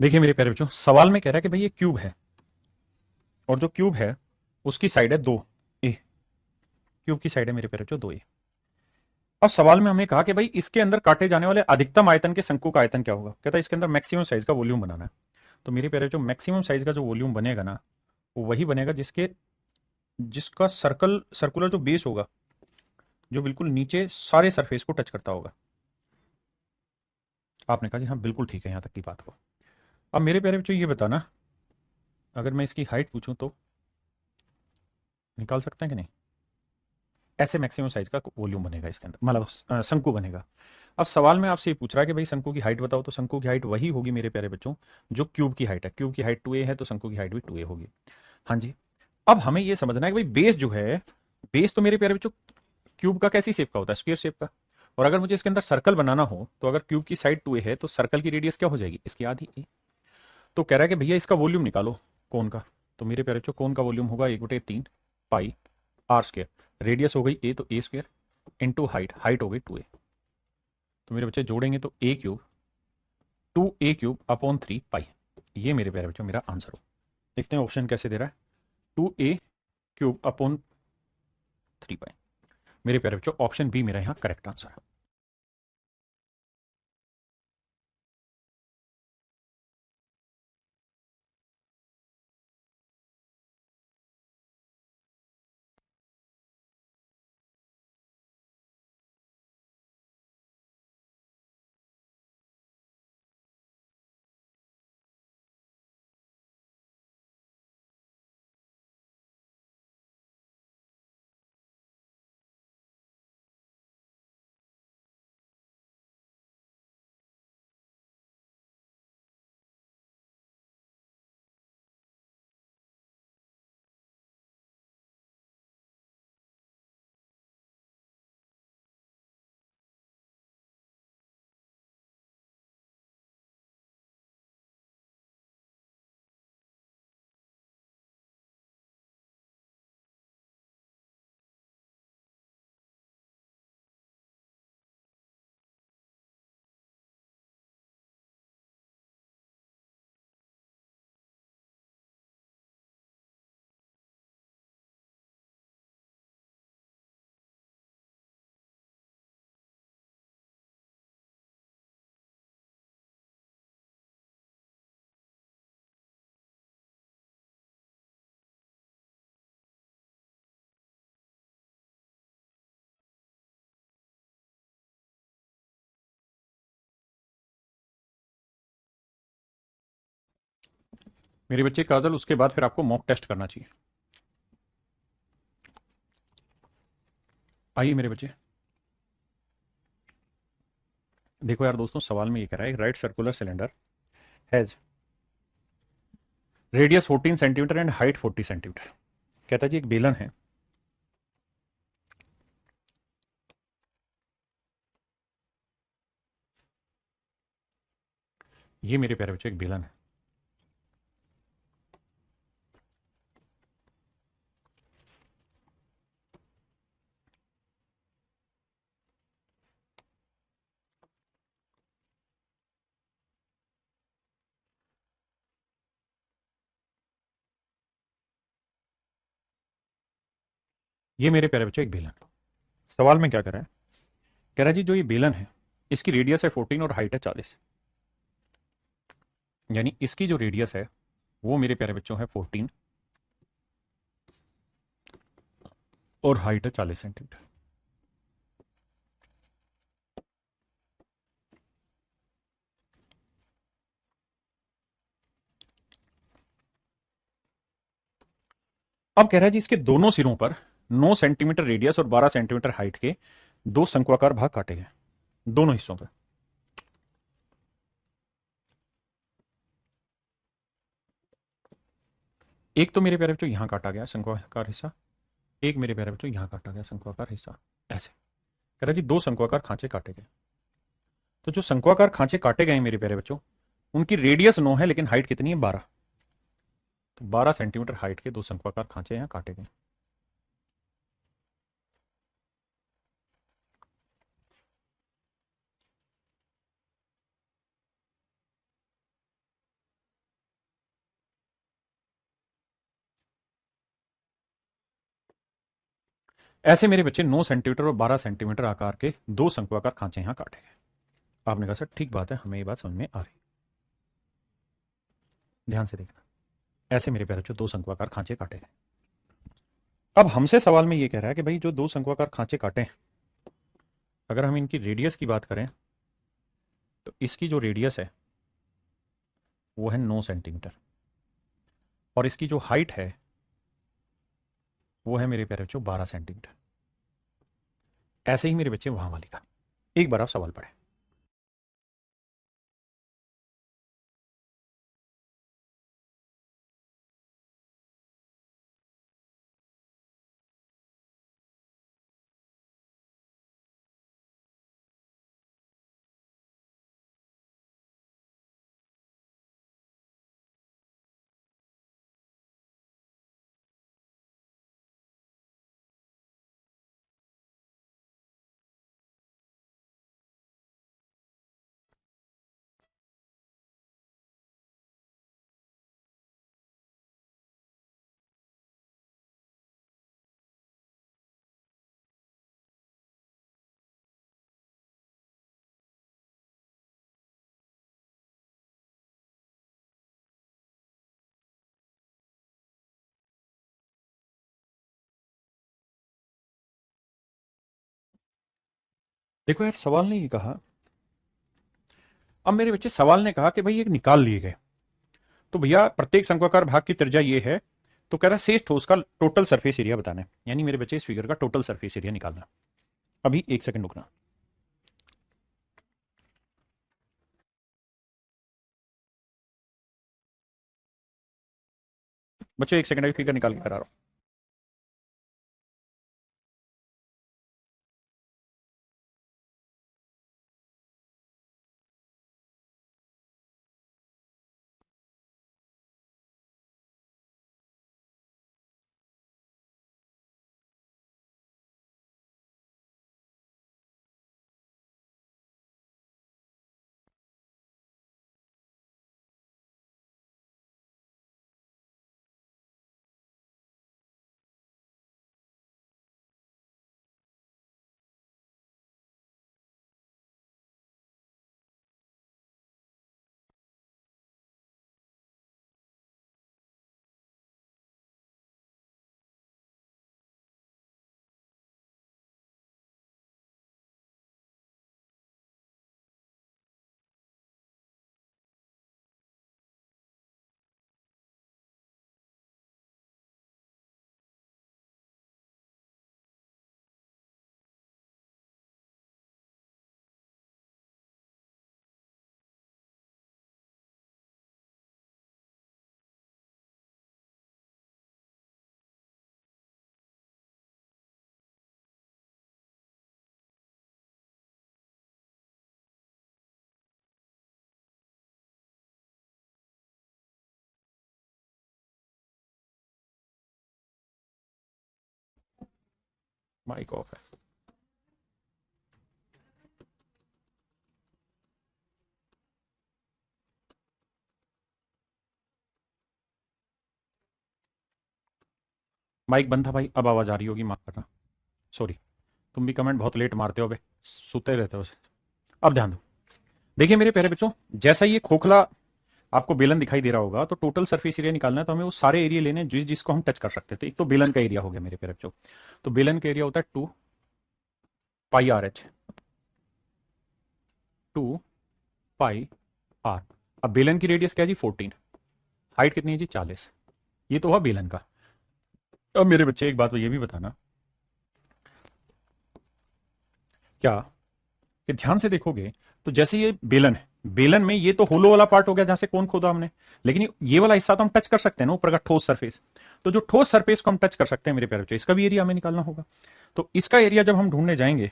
देखिए मेरे प्यारे बच्चों, सवाल में कह रहा है कि भाई ये क्यूब है, और जो क्यूब है उसकी साइड है 2a। क्यूब की साइड है मेरे प्यारे बच्चों 2a। अब सवाल में हमें कहा कि भाई इसके अंदर काटे जाने वाले अधिकतम आयतन के शंकु का आयतन क्या होगा। कहता है इसके अंदर मैक्सिमम साइज का वॉल्यूम बनाना है। तो मेरे प्यारे बच्चों मैक्सिमम साइज का जो वॉल्यूम बनेगा ना, वो वही बनेगा जिसका सर्कुलर जो बेस होगा, जो बिल्कुल नीचे सारे सरफेस को टच करता होगा। आपने कहा जी हाँ बिल्कुल ठीक है, यहां तक की बात हो। अब मेरे प्यारे बच्चों ये बताना, अगर मैं इसकी हाइट पूछूं तो निकाल सकते हैं कि नहीं। ऐसे मैक्सिमम साइज का वॉल्यूम बनेगा इसके अंदर, मतलब शंकु बनेगा। अब सवाल में आपसे ये पूछ रहा है कि भाई शंकु की हाइट बताओ, तो शंकु की हाइट वही होगी मेरे प्यारे बच्चों जो क्यूब की हाइट है। क्यूब की हाइट 2a है, तो शंकु की हाइट भी 2a होगी। हाँ जी। अब हमें ये समझना है कि भाई बेस जो है, बेस तो मेरे प्यारे बच्चों क्यूब का कैसी शेप का होता है, स्क्वायर शेप का। और अगर मुझे इसके अंदर सर्कल बनाना हो, तो अगर क्यूब की साइड 2a है तो सर्कल की रेडियस क्या हो जाएगी, इसकी आधी a। तो कह रहा है कि भैया इसका वॉल्यूम निकालो कोन का। तो मेरे प्यारे बच्चों कोन का वॉल्यूम होगा 1/3 पाई आर स्क्वायर। रेडियस हो गई a, तो a square into height, height हो गई 2a। तो मेरे बच्चे जोड़ेंगे तो a³ 2a³ अपॉन 3 पाई। ये मेरे प्यारे बच्चों मेरा आंसर हो। देखते हैं ऑप्शन कैसे दे रहा है। 2a³ क्यूब अपॉन 3 पाई। मेरे प्यारे बच्चों ऑप्शन बी मेरा यहाँ करेक्ट आंसर है। मेरे बच्चे काजल, उसके बाद फिर आपको मॉक टेस्ट करना चाहिए। आइए मेरे बच्चे, देखो यार दोस्तों, सवाल में ये कह रहा है right circular cylinder has radius 14 centimetre and height 40 centimetre. कहता है जी एक बेलन है, ये मेरे प्यारे बच्चे एक बेलन है, ये मेरे प्यारे बच्चे एक बेलन। सवाल में क्या कह रहा है, कह रहा है जी जो ये बेलन है इसकी रेडियस है 14 और हाइट है 40। यानी इसकी जो रेडियस है वो मेरे प्यारे बच्चों है 14 और हाइट है 40 सेंटीमीटर। अब कह रहा है जी इसके दोनों सिरों पर 9 सेंटीमीटर रेडियस और 12 सेंटीमीटर हाइट के दो शंक्वाकार भाग काटे गए दोनों हिस्सों पर। एक तो मेरे प्यारे बच्चों यहां काटा गया शंक्वाकार हिस्सा, एक मेरे प्यारे बच्चों यहां काटा गया शंक्वाकार हिस्सा। ऐसे कह रहा है जी दो शंक्वाकार खांचे काटे गए। तो जो शंक्वाकार खांचे काटे गए मेरे प्यारे बच्चों, उनकी रेडियस 9 है लेकिन हाइट कितनी है 12। तो 12 सेंटीमीटर हाइट के दो शंक्वाकार खांचे यहां काटे गए। ऐसे मेरे बच्चे 9 सेंटीमीटर और 12 सेंटीमीटर आकार के दो शंक्वाकार खांचे यहां काटे गए। आपने कहा सर ठीक बात है, हमें ये बात समझ में आ रही। ध्यान से देखना, ऐसे मेरे प्यारे बच्चों दो शंक्वाकार खांचे काटे गए। अब हमसे सवाल में ये कह रहा है कि भाई जो दो शंक्वाकार खांचे काटे हैं, अगर हम इनकी रेडियस की बात करें तो इसकी जो रेडियस है वो है 9 सेंटीमीटर, और इसकी जो हाइट है वो है मेरे प्यारे बच्चों 12 सेंटीमीटर। ऐसे ही मेरे बच्चे वहां वाली का। एक बार आप सवाल पढ़ें। देखो यार, सवाल ने ये कहा, अब मेरे बच्चे सवाल ने कहा कि भाई ये निकाल लिए गए, तो भैया प्रत्येक शंक्वाकार भाग की त्रिज्या ये है, तो कह रहा है शेष ठोस का टोटल सरफेस एरिया बताना है, यानी मेरे बच्चे इस फिगर का टोटल सरफेस एरिया निकालना। अभी एक सेकंड रुकना। बच्चों एक सेकंड, अभी फिगर निकाल के करा रहा हूं। माइक ऑफ है। माइक बंद था भाई, अब आवाज आ रही होगी, माफ करना, सॉरी। तुम भी कमेंट बहुत लेट मारते हो बे, सोते रहते हो। अब ध्यान दो, देखिए मेरे प्यारे बच्चों, जैसा ये खोखला आपको बेलन दिखाई दे रहा होगा, तो टोटल सरफेस एरिया निकालना है, तो हमें वो सारे एरिया लेने हैं जिसको हम टच कर सकते हैं। तो एक तो बेलन का एरिया हो गया मेरे प्यारे बच्चों, तो बेलन का एरिया होता है 2 पाई RH, 2 पाई R। अब बेलन की रेडियस क्या है जी, 14। हाइट कितनी है जी, 40। ये तो हुआ बेलन का। अब मेरे बच्चे एक बात तो ये भी बताना, क्या कि ध्यान से देखोगे तो जैसे ये बेलन है, बेलन में ये तो होलो वाला पार्ट हो गया जहां से कोन खोदा हमने, लेकिन ये वाला हिस्सा तो हम टच कर सकते हैं ना, ऊपर का ठोस सरफेस। तो जो ठोस सरफेस को हम टच कर सकते हैं मेरे प्यारे बच्चों, इसका भी एरिया हमें निकालना होगा। तो इसका एरिया जब हम ढूंढने जाएंगे,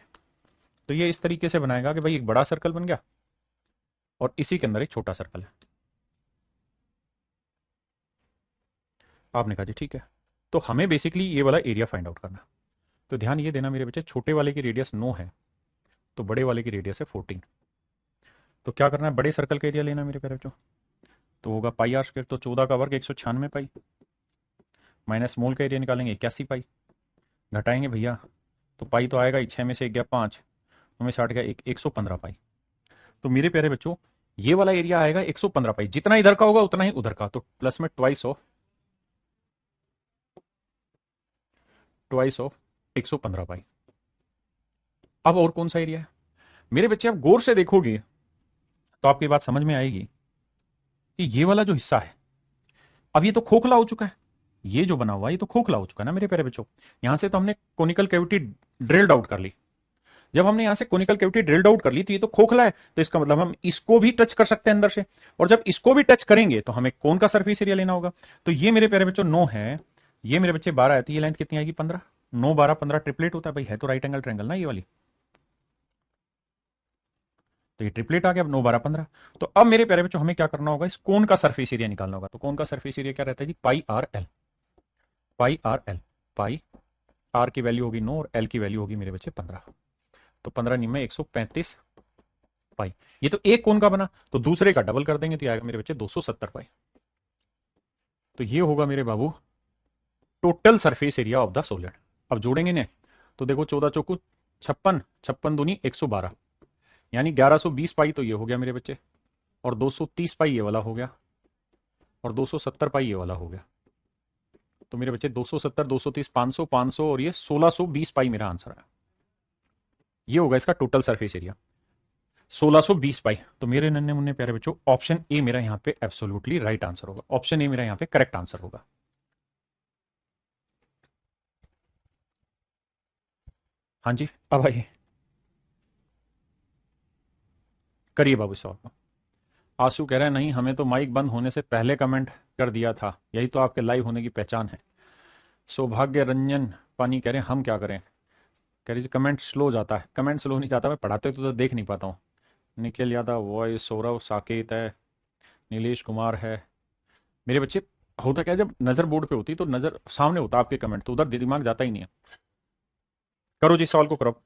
तो ये इस तरीके से बनाएगा कि भाई एक बड़ा सर्कल बन गया और इसी के अंदर एक छोटा सर्कल है। आपने कहा जी ठीक है, तो हमें बेसिकली ये वाला एरिया फाइंड आउट करना। तो ध्यान ये देना मेरे बच्चे, छोटे वाले की रेडियस 9 है, तो बड़े वाले की रेडियस है 14। तो क्या करना है, बड़े सर्कल का एरिया लेना है मेरे प्यारे बच्चों। तो होगा πr², तो 14 का वर्ग 196 पाई, माइनस स्मॉल का एरिया निकालेंगे 81 पाई, घटाएंगे भैया, तो पाई तो आएगा ही, 6 में से 1 गया 5, हमें 60 गया 115 पाई। तो मेरे प्यारे बच्चों, ये वाला एरिया आएगा 115 पाई, जितना इधर का होगा उतना ही उधर का, तो प्लस में ट्वाइस ऑफ 115 पाई। अब और कौन सा एरिया है मेरे बच्चे, आप गौर से देखोगे तो आपकी बात समझ में आएगी कि ये वाला जो हिस्सा है, अब ये तो खोखला हो चुका है, ये जो बना हुआ है ये तो खोखला हो चुका है ना मेरे प्यारे बच्चों। यहां से तो हमने कोनिकल कैविटी ड्रिल्ड आउट कर ली। जब हमने यहां से कोनिकल कैविटी ड्रिल्ड आउट कर ली, तो ये तो खोखला है, तो इसका मतलब हम इसको भी टच कर सकते हैं अंदर से, और जब इसको भी टच करेंगे तो हमें कौन का सरफेस एरिया लेना होगा। तो ये मेरे प्यारे बच्चों 9 है, ये मेरे बच्चे 12 है, तो ये लेंथ कितनी आएगी, 15। 9 12 15 ट्रिपलेट होता है भाई, है तो राइट एंगल ट्रायंगल ना ये वाली, तो ये ट्रिपलेट आ गया। अब 9 12 15। तो अब मेरे प्यारे बच्चों हमें क्या करना होगा, इस कोन का सरफेस एरिया निकालना होगा। तो कोन का सरफेस एरिया क्या रहता है जी, πr/l। πr/l, पाई आर की वैल्यू होगी 9 और एल की वैल्यू होगी मेरे बच्चे 15। तो 15 निम्न 135 पाई। ये तो एक कोन का बना, तो दूसरे का डबल कर देंगे तो आएगा मेरे बच्चे 270 पाई। तो ये होगा मेरे बाबू total surface area of the solid. अब जोड़ेंगे इन्हें, तो देखो 14 चौकू 56, 56 दूनी 112, यानी 1120 पाई तो ये हो गया मेरे बच्चे, और 230 पाई ये वाला हो गया, और 270 पाई ये वाला हो गया। तो मेरे बच्चे 270 230 500 500 और ये 1620 पाई मेरा आंसर है। ये होगा इसका टोटल सरफेस एरिया 1620 पाई। तो मेरे नन्हे मुन्ने प्यारे बच्चों ऑप्शन ए मेरा यहां पे एब्सोल्युटली राइट आंसर होगा, ऑप्शन ए मेरा यहां पे करेक्ट आंसर होगा। हाँ जी, अब आइए करिए बाबू सवाल। आंसू कह रहा है नहीं, हमें तो माइक बंद होने से पहले कमेंट कर दिया था, यही तो आपके लाइव होने की पहचान है। सौभाग्य रंजन पानी कह रहे हैं हम क्या करें, कह रही कमेंट स्लो जाता है। कमेंट स्लो नहीं जाता, मैं पढ़ाते तो देख नहीं पाता हूँ। निखिल यादव वॉइस, सौरव साकेत है, नीलेश कुमार है। मेरे बच्चे होता क्या है, जब नज़र बोर्ड पे होती तो नज़र सामने होता आपके कमेंट, तो उधर दिमाग जाता ही नहीं है। करो जी सवाल को करो।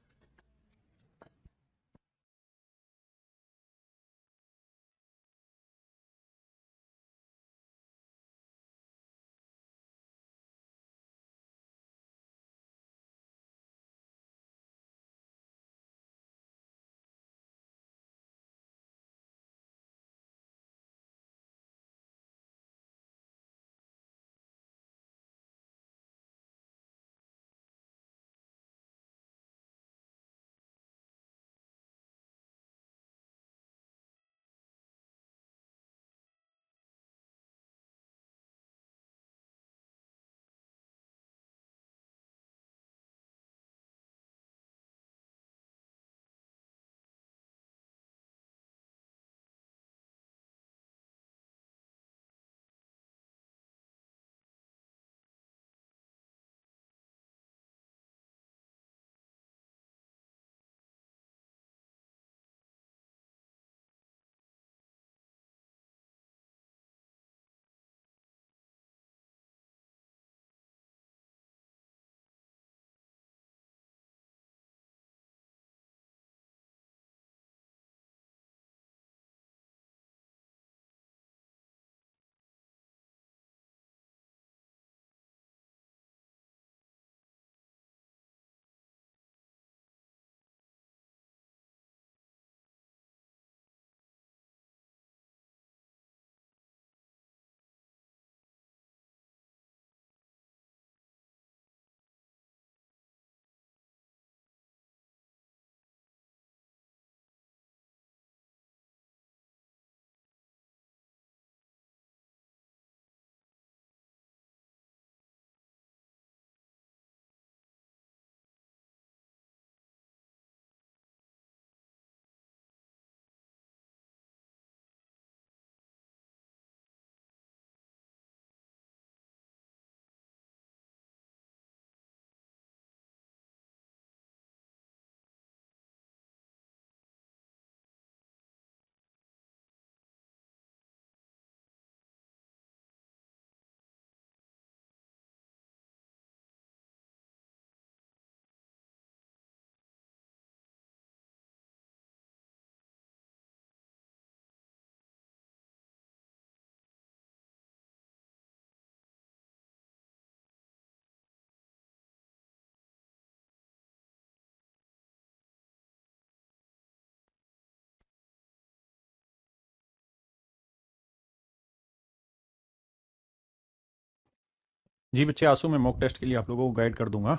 जी बच्चे आंसू में मॉक टेस्ट के लिए आप लोगों को गाइड कर दूंगा।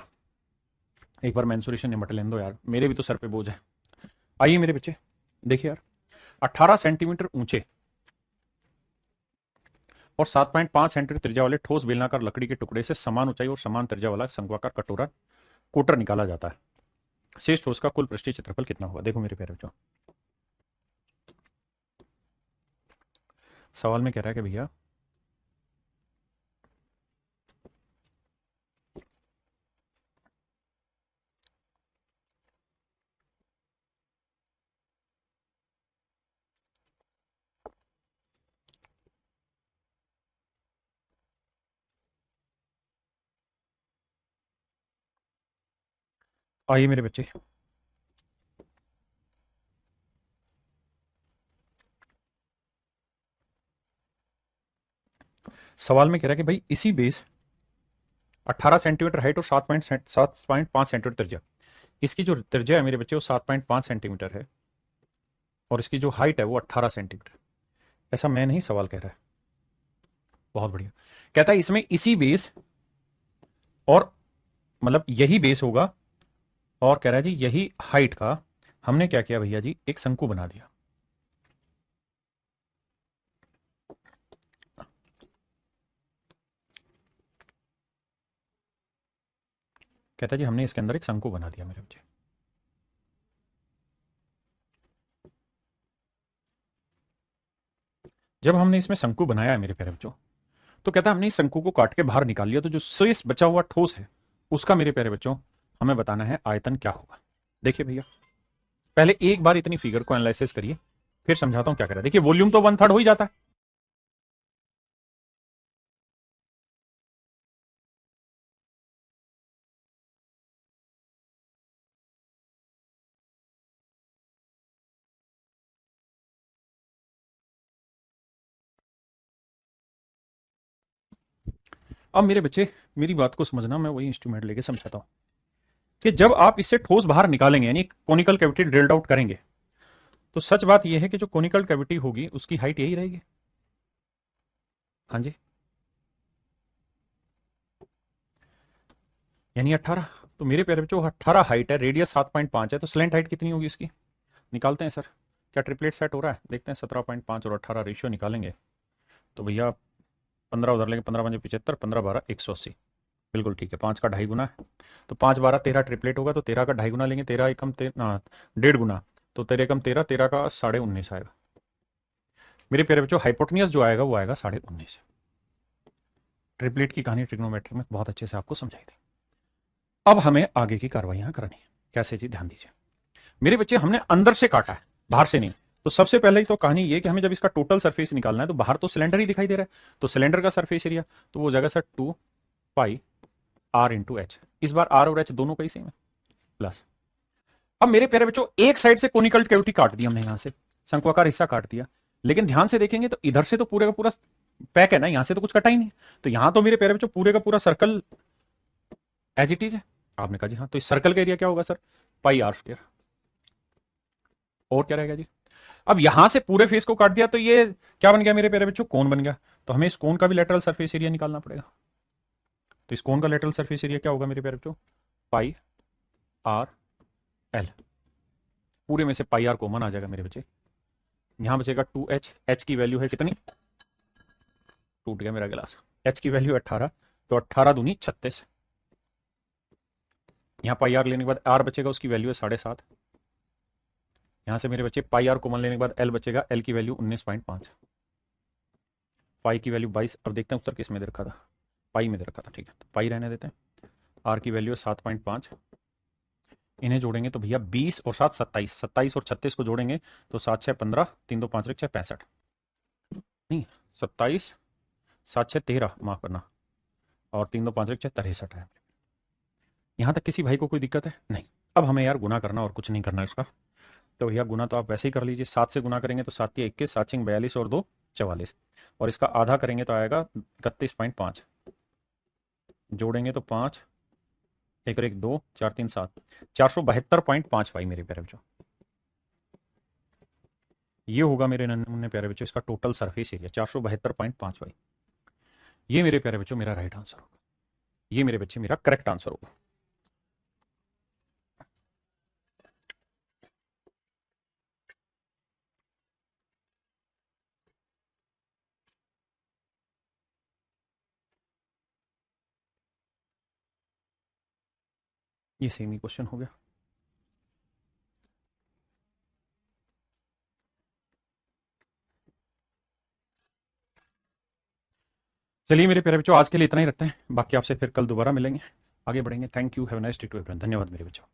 एक बार मेंसुरेशन निमट लेने दो यार, मेरे भी तो सर पे बोझ है। आइए मेरे बच्चे देखिए यार, 18 सेंटीमीटर ऊंचे और 7.5 सेंटीमीटर त्रिज्या वाले ठोस बेलनाकार लकड़ी के टुकड़े से समान ऊंचाई और समान त्रिज्या वाला शंक्वाकार कटोरा कोटर निकाला जाता है। शेष ठोस का कुल पृष्ठीय क्षेत्रफल कितना होगा? देखो मेरे प्यारे बच्चों, सवाल में कह रहा है कि भैया आइए मेरे बच्चे, सवाल में कह रहा है कि भाई इसी बेस 18 सेंटीमीटर हाइट और 7.5 सेंटीमीटर त्रिज्या, इसकी जो त्रिज्या है मेरे बच्चे वो 7.5 सेंटीमीटर है और इसकी जो हाइट है वो 18 सेंटीमीटर। ऐसा मैं नहीं, सवाल कह रहा है। बहुत बढ़िया। कहता है इसमें इसी बेस और मतलब यही बेस होगा और कह रहा है जी यही हाइट का हमने क्या किया भैया जी, एक शंकु बना दिया। कहता है जी हमने इसके अंदर एक शंकु बना दिया मेरे बच्चे। जब हमने इसमें शंकु बनाया है मेरे प्यारे बच्चों, तो कहता है हमने इस शंकु को काट के बाहर निकाल लिया, तो जो शेष बचा हुआ ठोस है उसका मेरे प्यारे बच्चों हमें बताना है आयतन क्या होगा। देखिए भैया, पहले एक बार इतनी फिगर को एनालिसिस करिए, फिर समझाता हूं क्या करें। देखिए वॉल्यूम तो 1/3 हो ही जाता है। अब मेरे बच्चे मेरी बात को समझना, मैं वही इंस्ट्रूमेंट लेके समझाता हूं कि जब आप इससे ठोस बाहर निकालेंगे यानी कोनिकल कैविटी ड्रिल्ड आउट करेंगे, तो सच बात यह है कि जो कोनिकल कैविटी होगी उसकी हाइट यही रहेगी। हाँ जी, यानी 18। तो मेरे प्यारे बच्चों 18 हाइट है, रेडियस 7.5 है, तो स्लेंट हाइट कितनी होगी इसकी, निकालते हैं सर। क्या ट्रिपलेट सेट हो रहा है, देखते हैं। 17.5 और 18 रेशियो निकालेंगे तो भैया 15 उधर लेंगे, 15×5 = 75, 15×12 = 180। बिल्कुल ठीक है, 5 का 2.5 गुना है, तो 5×12 13 ट्रिपलेट होगा, तो 13 का 2.5 गुना लेंगे, 13 एकम 1.5 गुना, तो 13 एकम 13, 13 का 19.5 आएगा। मेरे प्यारे बच्चों हाइपोटनियस जो आएगा वो आएगा 19.5। ट्रिपलेट की कहानी ट्रिग्नोमेट्री में बहुत अच्छे से आपको समझाई थी। अब हमें आगे की कार्रवाइयां करनी है। कैसे जी, ध्यान दीजिए मेरे बच्चे, हमने अंदर से काटा है, बाहर से नहीं। तो सबसे पहले ही तो कहानी ये कि हमें जब इसका टोटल सरफेस निकालना है, तो बाहर तो सिलेंडर ही दिखाई दे रहा है, तो सिलेंडर का सरफेस एरिया तो वो हो जाएगा सर 2πr/h। इस बार r और h दोनों का ही सेम है, प्लस। अब मेरे प्यारे बच्चों एक साइड से कोनिकल कैविटी काट दी हमने, यहां से शंक्वाकार हिस्सा काट दिया, लेकिन ध्यान से देखेंगे तो इधर से तो पूरे का पूरा पैक है ना, यहां से तो कुछ कटा ही नहीं। तो यहां तो मेरे प्यारे बच्चों पूरे का पूरा सर्कल एज इट इज है। आपने कहा जी हाँ, तो इस सर्कल का एरिया क्या होगा सर, πr²। और क्या रहेगा जी, अब यहां से पूरे फेस को काट दिया, तो ये क्या बन गया मेरे प्यारे बच्चों, कोन बन गया। तो हमें इस कोन का भी लेटरल सरफेस एरिया निकालना पड़ेगा। तो इस कोन का लेटरल सरफेस एरिया क्या होगा मेरे प्यारे बच्चों, πr/l। पूरे में से πr कॉमन आ जाएगा मेरे बच्चे, यहां बचेगा 2h। h की वैल्यू है कितनी, टूट गया मेरा गिलास, h की वैल्यू 18, तो 18 दूनी 36। यहाँ πr लेने के बाद r बचेगा, उसकी वैल्यू है 7.5। यहां से मेरे बच्चे πr कॉमन लेने के बाद l बचेगा, l की वैल्यू 19.5, पाई की वैल्यू 22। अब देखते हैं उत्तर किस में दे रखा था, पाई में दे रखा था, ठीक है तो पाई रहने देते हैं। आर की वैल्यू है 7.5, इन्हें जोड़ेंगे तो भैया 20 और 7 27, 27 और 36 को जोड़ेंगे तो 7 6 15, 3 2 5 6 65, नहीं 27, 7 6 13, माफ करना, और 3 2 5 6 63 है। यहां तक किसी भाई को कोई दिक्कत है नहीं। अब हमें यार गुना करना और कुछ नहीं करना इसका, तो भैया गुना तो आप वैसे ही कर लीजिए। 7 से गुना करेंगे तो 7 या 21, 7 6 42 और 2 44, और इसका आधा करेंगे तो आएगा 31.5, जोड़ेंगे तो 5, 1 और 1 2, 4 3 7, 472.5 भाई मेरे प्यारे बच्चों। ये होगा मेरे नन्हे मुन्ने प्यारे बच्चों इसका टोटल सरफेस एरिया, 472.5 भाई। ये मेरे प्यारे बच्चों मेरा राइट आंसर होगा, ये मेरे बच्चे मेरा करेक्ट आंसर होगा। ये सेम ही क्वेश्चन हो गया। चलिए मेरे प्यारे बच्चों आज के लिए इतना ही रखते हैं, बाकी आपसे फिर कल दोबारा मिलेंगे, आगे बढ़ेंगे। Thank you, have a nice day to everyone. धन्यवाद मेरे बच्चों।